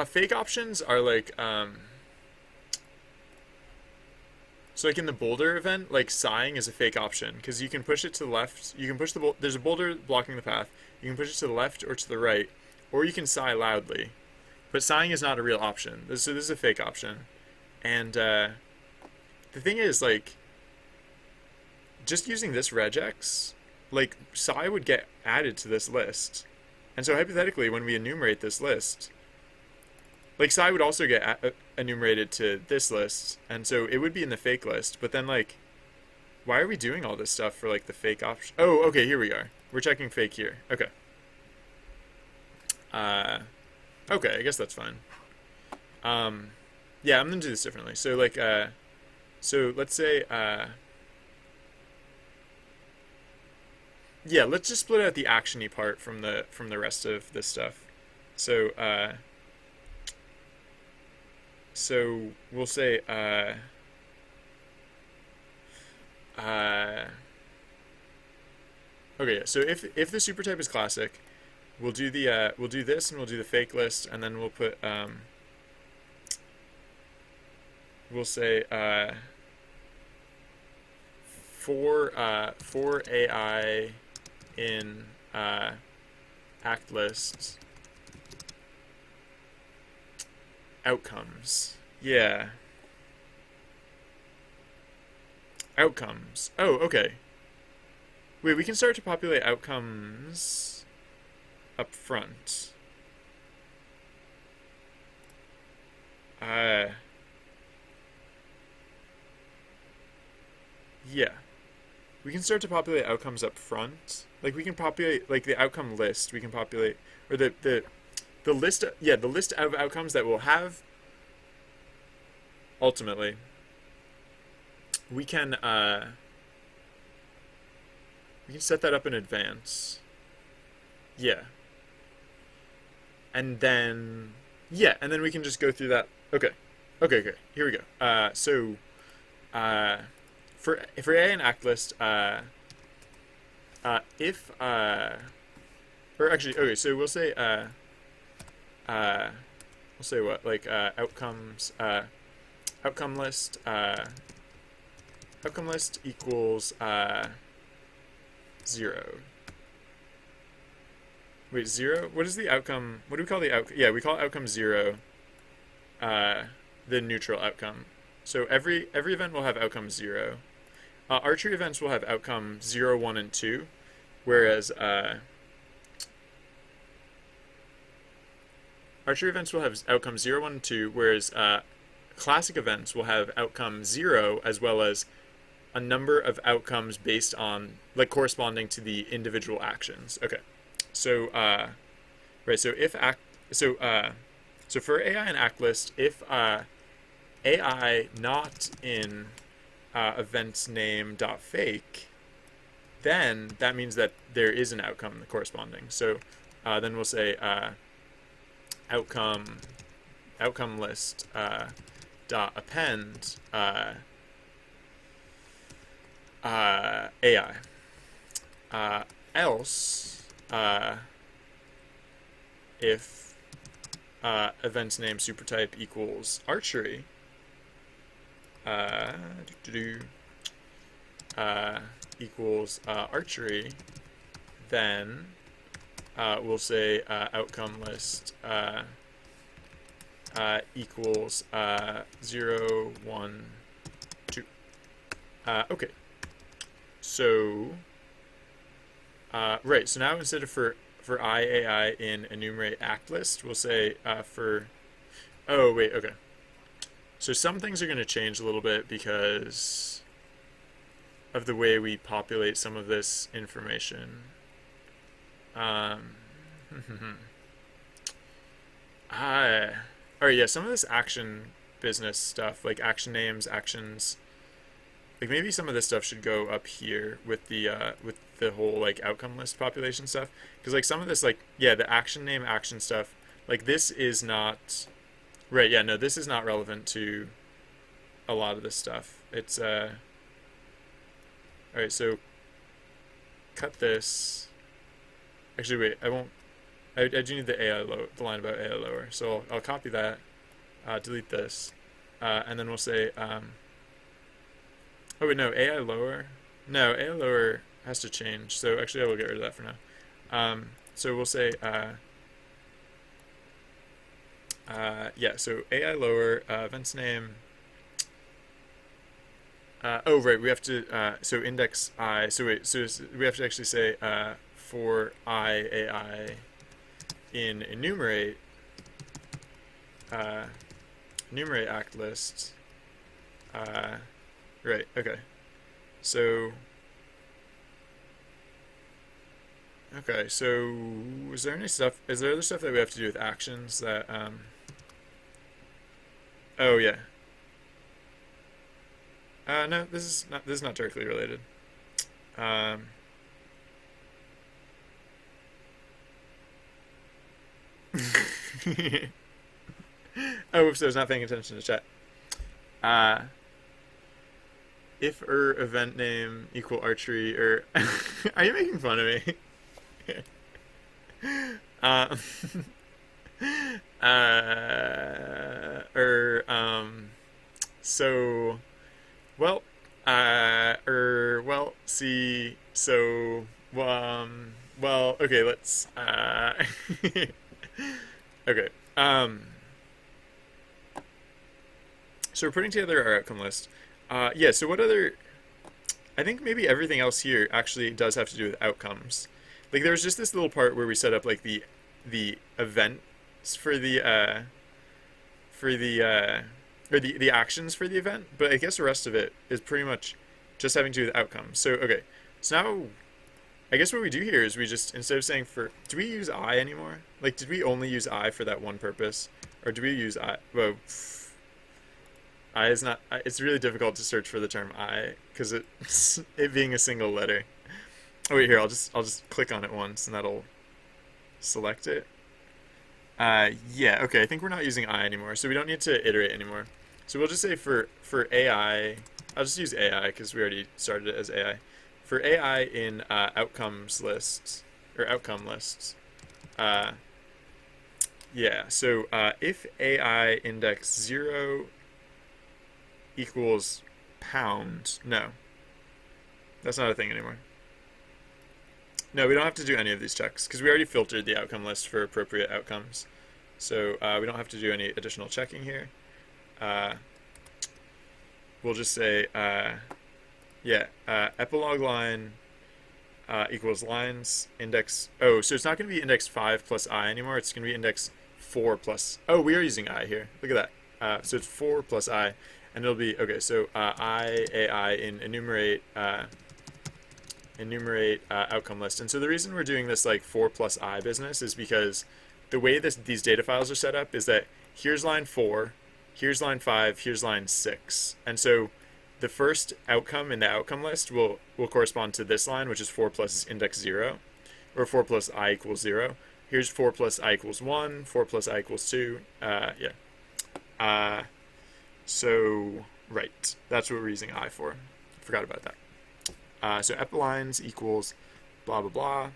fake options are like so like in the boulder event, like sighing is a fake option because you can push it to the left. You can push there's a boulder blocking the path. You can push it to the left or to the right, or you can sigh loudly. But sighing is not a real option. So this is a fake option. And the thing is, like, just using this regex, like sigh would get added to this list. And so hypothetically, when we enumerate this list, like psi would also get enumerated to this list, and so it would be in the fake list. But then, like, why are we doing all this stuff for like the fake option? Oh, okay, here we are. We're checking fake here. Okay. Uh, okay, I guess that's fine. Yeah, I'm gonna do this differently. So like, so let's say, yeah, let's just split out the actiony part from the rest of this stuff. So, so we'll say okay. So if the supertype is classic, we'll do the we'll do this and we'll do the fake list, and then we'll put we'll say for AI in act list outcomes. Yeah. Outcomes. Oh, okay. Wait, we can start to populate outcomes up front. Yeah. We can start to populate outcomes up front. Like we can populate like the outcome list. We can populate or the list. Yeah, the list of outcomes that we'll have. Ultimately, we can set that up in advance. Yeah. And then yeah, and then we can just go through that. Okay. Okay, here we go. So for A and act list, if or actually okay, so we'll say what? Like outcomes outcome list equals 0. Wait, 0? What is the outcome? What do we call the outcome? Yeah, we call outcome 0. the neutral outcome. So every event will have outcome 0. Archery events will have outcome 0, 1, and 2, whereas archery events will have outcome 0, 1, and 2, whereas classic events will have outcome 0 as well as a number of outcomes based on, like, corresponding to the individual actions. Okay, so right, so if act, so for AI and act list, if AI not in events name dot fake, then that means that there is an outcome corresponding. So then we'll say outcome list dot append AI. Else, if events name supertype equals archery, equals archery, then we'll say outcome list equals 0, 1, 2. Okay. So, right. So now instead of for IAI in enumerate act list, we'll say for. Oh wait. Okay. So some things are going to change a little bit because of the way we populate some of this information. Alright, yeah, some of this action business stuff, like action names, actions, like maybe some of this stuff should go up here with the whole like outcome list population stuff, because like some of this, like, yeah, the action name action stuff, like this is not right. Yeah, no, this is not relevant to a lot of this stuff. It's all right. So cut this. Actually, wait. I won't. I do need the AI the line about AI lower. So I'll copy that. Delete this, and then we'll say. Oh wait, no, AI lower. No, AI lower has to change. So actually, I will get rid of that for now. So we'll say. Yeah. So AI lower events name. Oh right, we have to. So index I. So wait. So we have to actually say for I AI in enumerate. Enumerate act list. Right. Okay. So. Okay. So is there any stuff? Is there other stuff that we have to do with actions that? Oh yeah. No, this is not directly related. Oh, oops, I was not paying attention to chat. Uh, if event name equal archery, or are you making fun of me? uh, so, well, well, see, so, well, okay, let's, okay, so we're putting together our outcome list. Yeah, so what other... I think maybe everything else here actually does have to do with outcomes. Like, there was just this little part where we set up, like, the events for the or the actions for the event, but I guess the rest of it is pretty much just having to do with outcomes. So, okay. So now, I guess what we do here is we just, instead of saying for... Do we use I anymore? Like, did we only use I for that one purpose? Or do we use I... Well... I is not. It's really difficult to search for the term I because it being a single letter. Oh wait, here I'll just click on it once and that'll select it. Yeah, okay. I think we're not using I anymore, so we don't need to iterate anymore. So we'll just say for AI. I'll just use AI because we already started it as AI. For AI in outcomes lists or outcome lists. Yeah. So if AI index 0 equals pound. No. That's not a thing anymore. No, we don't have to do any of these checks because we already filtered the outcome list for appropriate outcomes. So we don't have to do any additional checking here. We'll just say, epilogue line equals lines index. Oh, so it's not going to be index 5 plus I anymore. It's going to be index 4 plus. Oh, we are using I here. Look at that. So it's 4 plus I. And it'll be, okay, so AI in enumerate outcome list. And so the reason we're doing this like 4 plus I business is because the way these data files are set up is that here's line 4, here's line 5, here's line 6. And so the first outcome in the outcome list will correspond to this line, which is 4 plus index 0, or 4 plus I equals 0. Here's 4 plus I equals 1, 4 plus I equals 2. So, right, that's what we're using I for. Forgot about that. So epilines equals blah, blah, blah.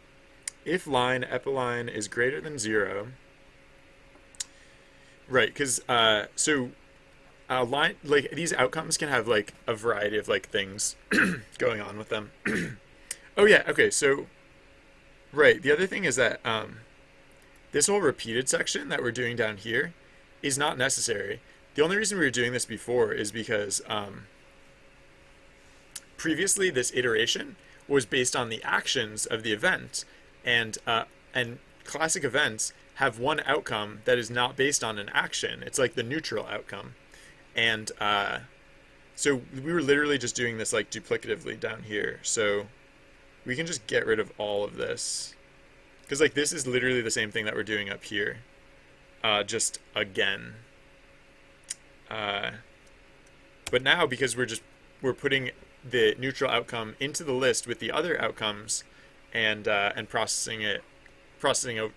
If line epiline is greater than 0, right, because, line, like, these outcomes can have, like, a variety of, like, things going on with them. Oh, yeah, okay, so, right, the other thing is that this whole repeated section that we're doing down here is not necessary. The only reason we were doing this before is because previously this iteration was based on the actions of the event, and classic events have one outcome that is not based on an action. It's like the neutral outcome. And so we were literally just doing this like duplicatively down here. So we can just get rid of all of this. Because like this is literally the same thing that we're doing up here. Just again. But now because we're putting the neutral outcome into the list with the other outcomes and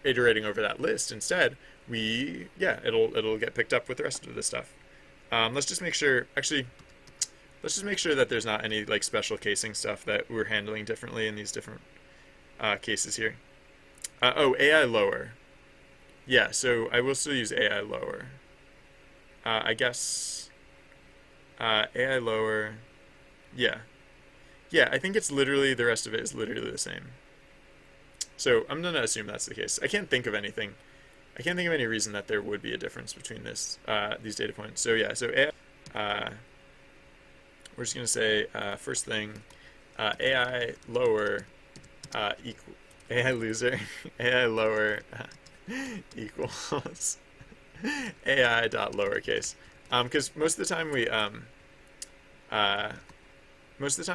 iterating over that list instead, it'll get picked up with the rest of the stuff. Let's just make sure that there's not any like special casing stuff that we're handling differently in these different cases here. AI lower. Yeah, so I will still use AI lower. I guess AI lower. Yeah, I think it's literally, the rest of it is literally the same. So I'm gonna assume that's the case. I can't think of any reason that there would be a difference between these data points. So yeah, so AI, we're just gonna say first thing, AI lower equal AI loser AI lower equals AI dot lowercase. Because most of the time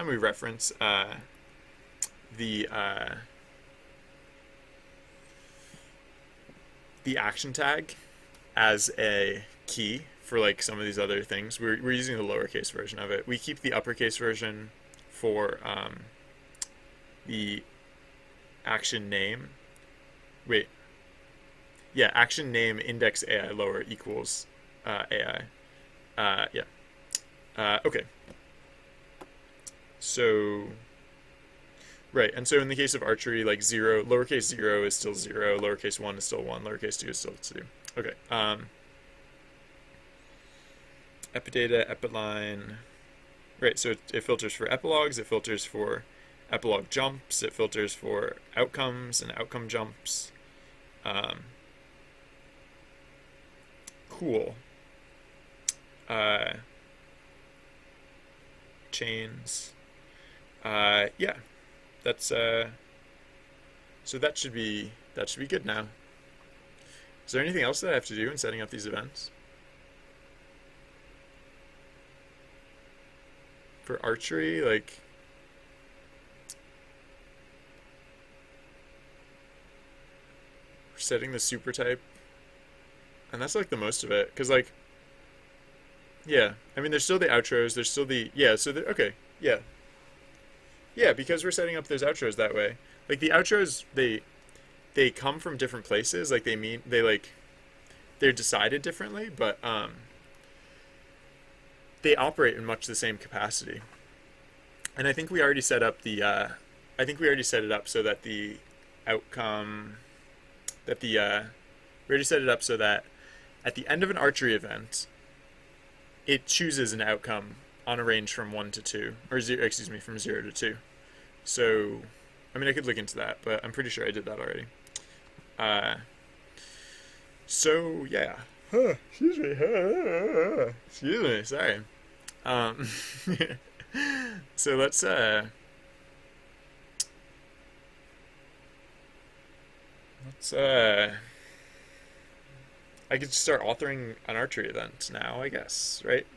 we reference the action tag as a key for like some of these other things. We're using the lowercase version of it. We keep the uppercase version for the action name. Wait. Yeah, action name index AI lower equals AI. Okay. So, right, and so in the case of archery, like 0, lowercase 0 is still 0, lowercase 1 is still 1, lowercase 2 is still 2. Okay. Epidata, epiline. Right, so it filters for epilogues, it filters for epilogue jumps, it filters for outcomes and outcome jumps. Cool. Chains. Yeah, that's so that should be good now. Is there anything else that I have to do in setting up these events? For archery, like we're setting the super type, and that's like the most of it, because like yeah, I mean there's still the outros, there's still the okay, yeah, because we're setting up those outros that way. Like the outros, they come from different places. Like they're decided differently, but they operate in much the same capacity. And I think we already set up we already set it up so that we already set it up so that at the end of an archery event, it chooses an outcome on a range from 1 to 2, or from 0 to 2. So, I mean, I could look into that, but I'm pretty sure I did that already. So yeah. Excuse me. Excuse me. Sorry. Um, so let's I could start authoring an archery event now, I guess, right?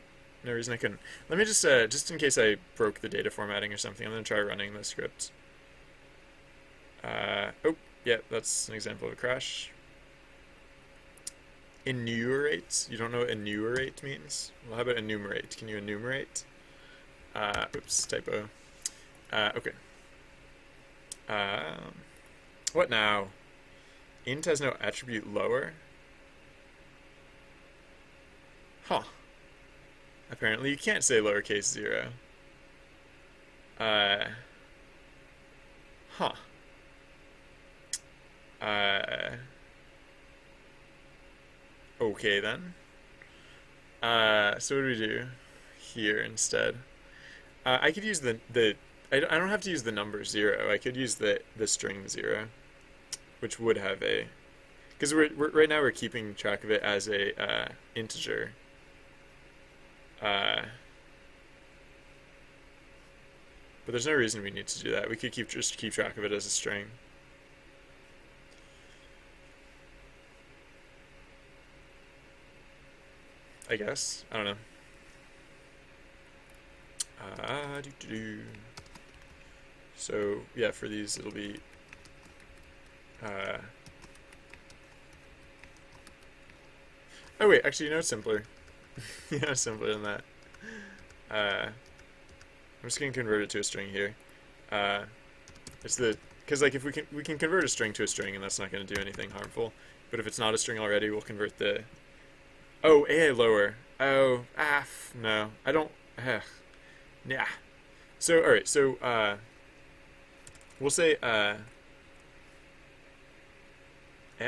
No reason I couldn't. Let me just in case I broke the data formatting or something, I'm gonna try running the script. Oh, yeah, that's an example of a crash. Enumerate. You don't know what enumerate means? Well, how about enumerate? Can you enumerate? Oops, typo. Okay. What now? Int has no attribute lower? Huh. Apparently you can't say lowercase 0. Uh, huh. Uh, okay then. So what do we do here instead? I could use I don't have to use the number 0. I could use the string 0, which would have a, because we're right now we're keeping track of it as a integer. But there's no reason we need to do that. We could just keep track of it as a string. I guess. I don't know. So yeah, for these it'll be oh wait, actually, you know it's simpler. You know it's simpler than that. I'm just gonna convert it to a string here. It's because like if we can convert a string to a string, and that's not gonna do anything harmful. But if it's not a string already, we'll convert the AI lower. Oh, no, I don't. Yeah. So all right, so we'll say AI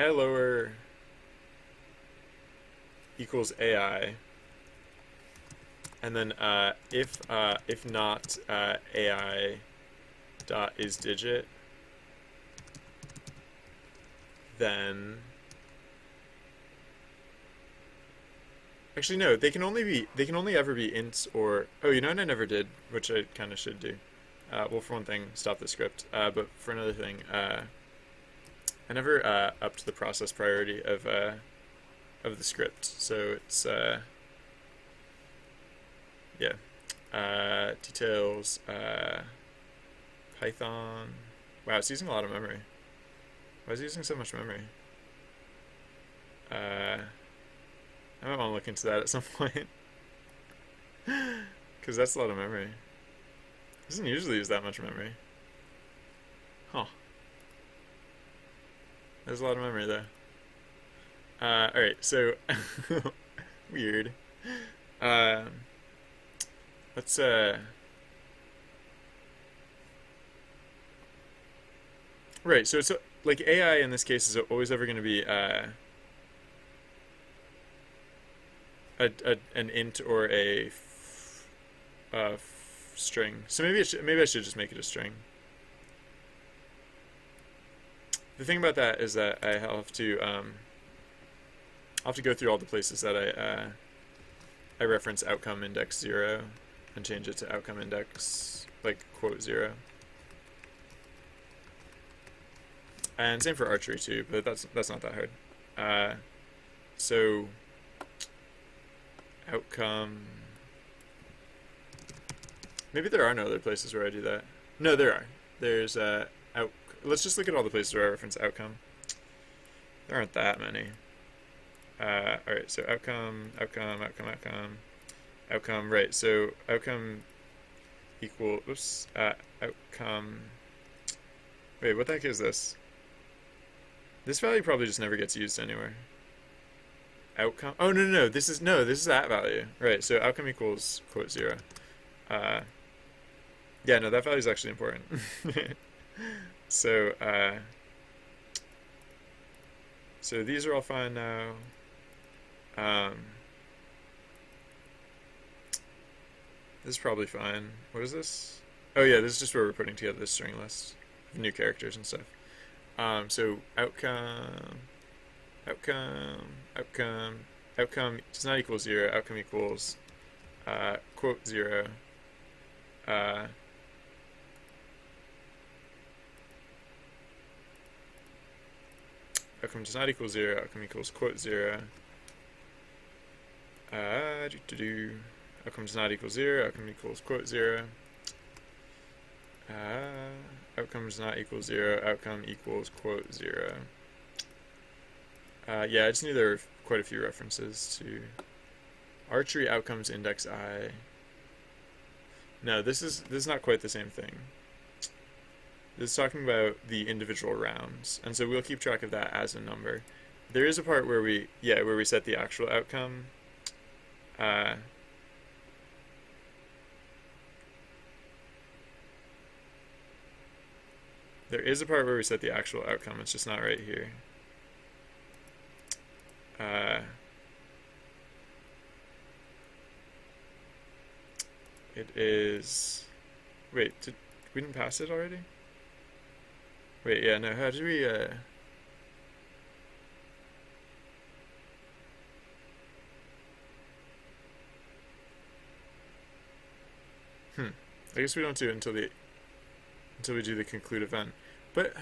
lower equals AI, and then if not AI dot is digit, then actually no, they can only ever be ints or, oh, you know what I never did, which I kind of should do. Well, for one thing, stop the script. But for another thing, I never upped the process priority of the script. So it's yeah, details, Python. Wow, it's using a lot of memory. Why is it using so much memory? I might want to look into that at some point. Because that's a lot of memory. It doesn't usually use that much memory. Huh. There's a lot of memory there. Alright, so weird. Let's right, so it's like AI in this case is always ever going to be an int or a string. So maybe I should just make it a string. The thing about that is that I'll have to go through all the places that I reference outcome index 0 and change it to outcome index like quote 0. And same for archery too, but that's not that hard. So outcome. Maybe there are no other places where I do that. No, there are. There's let's just look at all the places where I reference outcome. There aren't that many. Alright, so outcome. Right, so outcome equal, outcome. Wait, what the heck is this? This value probably just never gets used anywhere. Outcome. Oh no, this is that value. Right, so outcome equals quote 0. Yeah, no, that value is actually important. So so these are all fine now. This is probably fine. What is this? Oh yeah, this is just where we're putting together the string list of new characters and stuff. So outcome. outcome, outcome, outcome does not equal 0, outcome equals quote 0. Outcome does not equal 0, outcome equals quote 0. Outcome does not equal 0, outcome equals quote 0. Outcome does not equal 0, outcome equals quote 0. Yeah, I just knew there were quite a few references to archery outcomes index I. No, this is not quite the same thing. This is talking about the individual rounds, and so we'll keep track of that as a number. There is a part where we set the actual outcome. There is a part where we set the actual outcome. It's just not right here. It is. Wait, we didn't pass it already? Wait, yeah, no. How did we? I guess we don't do it until we do the conclude event. But,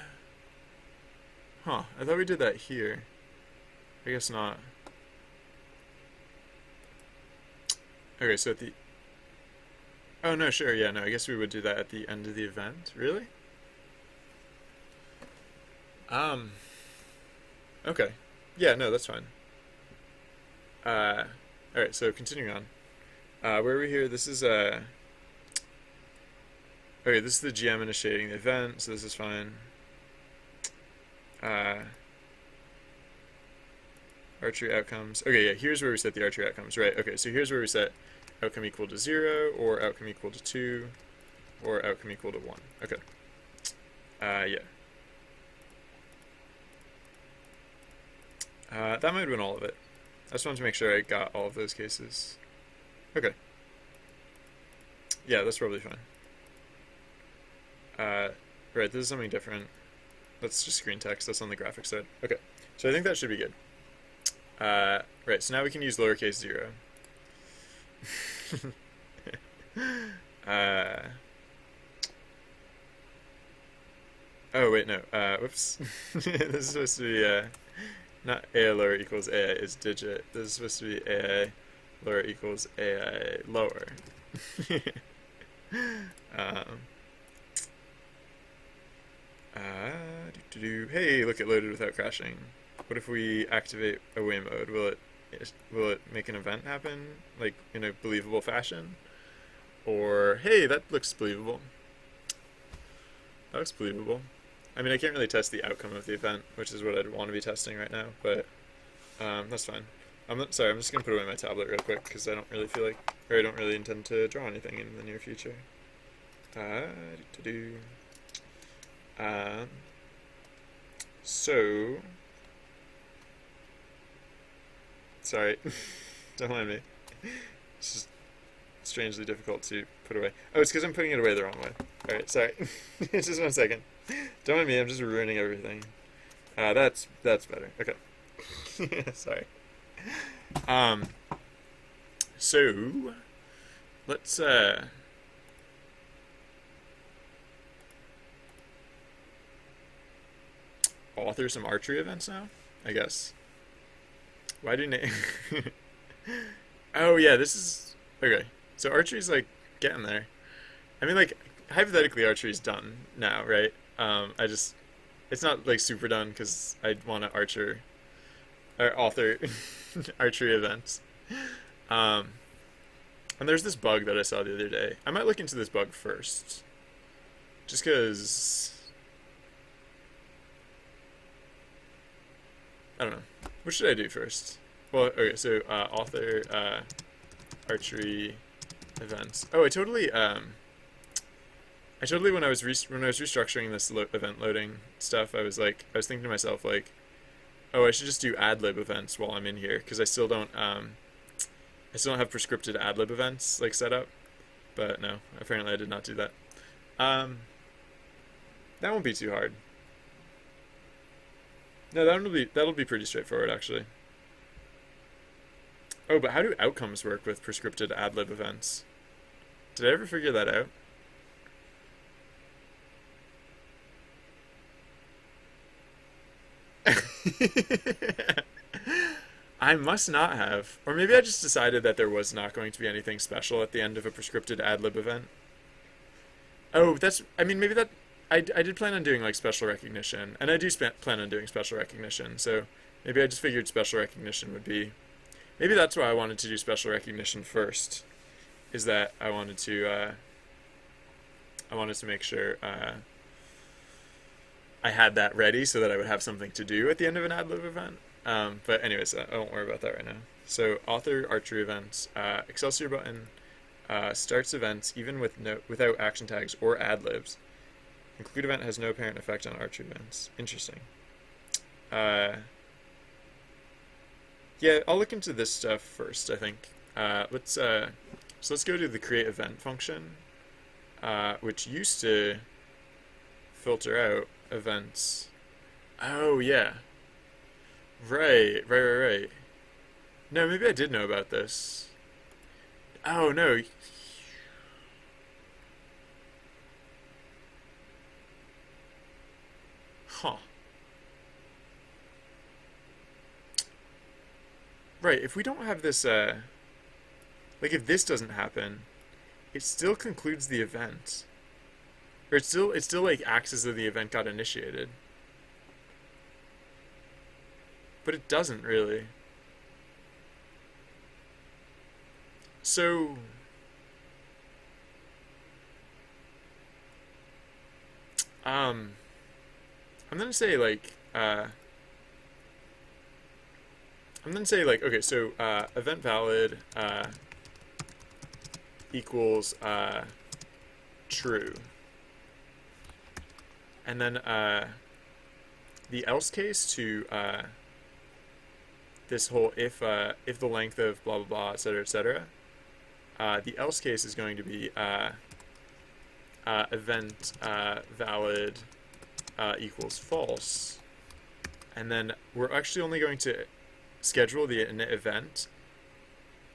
I thought we did that here. I guess not. Okay, so at the. Oh no, sure, yeah, no. I guess we would do that at the end of the event. Really? Okay. Yeah, no, that's fine. Alright, so continuing on. Where are we here? This is, okay, this is the GM initiating the event, so this is fine. Archery outcomes. Okay, yeah, here's where we set the archery outcomes. Right, okay, so here's where we set outcome equal to 0, or outcome equal to 2, or outcome equal to 1. Okay. Yeah. That might have been all of it. I just wanted to make sure I got all of those cases. Okay. Yeah, that's probably fine. Right, this is something different. That's just screen text. That's on the graphics side. Okay, so I think that should be good. Right, so now we can use lowercase 0. Oh, wait, no. Whoops. This is supposed to be, not AI lower equals AI is digit. This is supposed to be AI lower equals AI lower. Hey, look, it loaded without crashing. What if we activate away mode? Will it make an event happen, like in a believable fashion? Or hey, that looks believable. That looks believable. I mean, I can't really test the outcome of the event, which is what I'd want to be testing right now, but that's fine. Sorry, I'm just gonna put away my tablet real quick because I don't really feel like, or I don't really intend to draw anything in the near future. So, sorry, don't mind me. It's just strangely difficult to put away. Oh, it's because I'm putting it away the wrong way. Alright, sorry. Just 1 second. Don't mind me, I'm just ruining everything. That's better. Okay. Sorry. So, let's, author some archery events now, I guess. Why do name? Oh yeah, this is okay. So archery's like getting there. I mean, like hypothetically, archery's done now, right? It's not like super done because I want to author archery events. And there's this bug that I saw the other day. I might look into this bug first, just because. I don't know. What should I do first? Well, okay, so author archery events. Oh, I totally when I was restructuring this event loading stuff, I was thinking to myself like, oh, I should just do ad lib events while I'm in here because I still don't have prescripted ad lib events like set up. But no, apparently I did not do that. That won't be too hard. No, that'll be pretty straightforward actually. Oh, but how do outcomes work with prescripted adlib events? Did I ever figure that out? I must not have. Or maybe I just decided that there was not going to be anything special at the end of a prescripted adlib event. Oh, I mean, maybe that. I did plan on doing like special recognition, and I do plan on doing special recognition, so maybe I just figured special recognition would be. Maybe that's why I wanted to do special recognition first, is that I wanted to make sure I had that ready so that I would have something to do at the end of an adlib event. But anyways, I won't worry about that right now. So author archery events, Excelsior button starts events even without action tags or adlibs. Include event has no apparent effect on archery events. Interesting. Yeah, I'll look into this stuff first, I think. Let's go to the create event function, which used to filter out events. Oh yeah. Right. No, maybe I did know about this. Oh no. Huh. Right, if we don't have this like if this doesn't happen, it still concludes the event. Or it still like acts as though the event got initiated. But it doesn't really. So um I'm gonna say like okay, so event valid equals true. And then the else case to this whole if the length of blah blah blah, etc. The else case is going to be event valid equals false, and then we're actually only going to schedule the init event.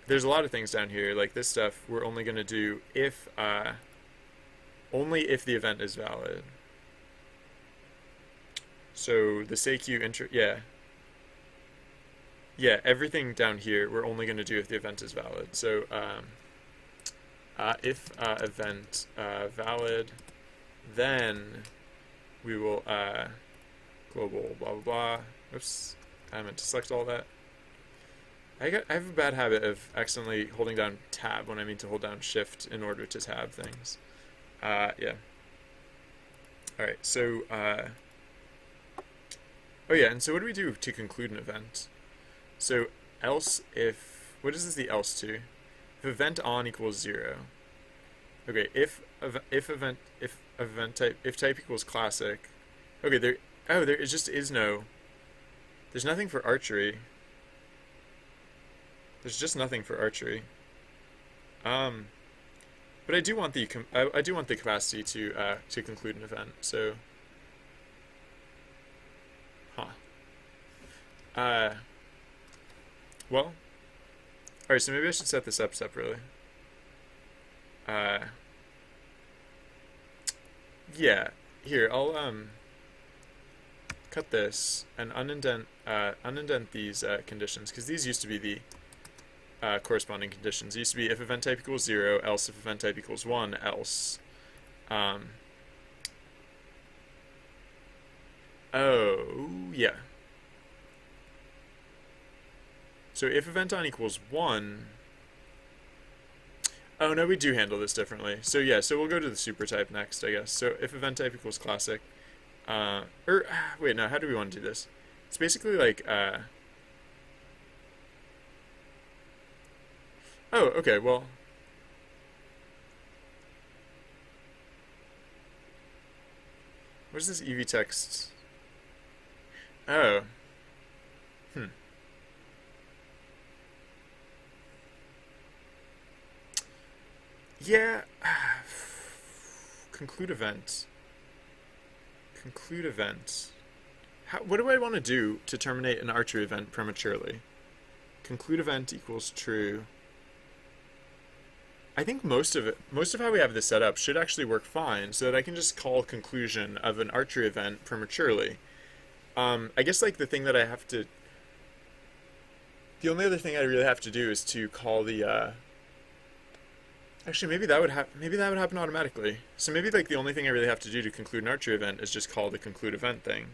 There's a lot of things down here, like this stuff. We're only going to do if only if the event is valid. So the seq everything down here we're only going to do if the event is valid. So if event valid, then we will global blah blah blah. Oops, I meant to select all that. I have a bad habit of accidentally holding down tab when I mean to hold down shift in order to tab things. Yeah. All right. So oh yeah, and so what do we do to conclude an event? So else if, what is this the else to? If event on equals 0. Okay, if event type equals classic. Okay, there just is no. There's nothing for archery. There's just nothing for archery. But I do want the I do want the capacity to conclude an event. So, well, all right. So maybe I should set this up separately. Yeah. Here, I'll cut this and unindent these conditions, because these used to be the corresponding conditions. It used to be if event type equals 0, else if event type equals 1, else. Oh, yeah. So if event on equals 1... Oh, no, we do handle this differently. So yeah, so we'll go to the super type next, I guess. So if event type equals classic... wait, no, how do we want to do this? It's basically like... Oh, okay, well... What is this EV text? Oh. Yeah. Conclude event. Conclude event. what do I want to do to terminate an archery event prematurely? Conclude event equals true. I think most of how we have this set up should actually work fine, so that I can just call conclusion of an archery event prematurely. I guess like the only other thing I really have to do is to call the. Actually, maybe that would happen automatically. So maybe like the only thing I really have to do to conclude an archery event is just call the conclude event thing.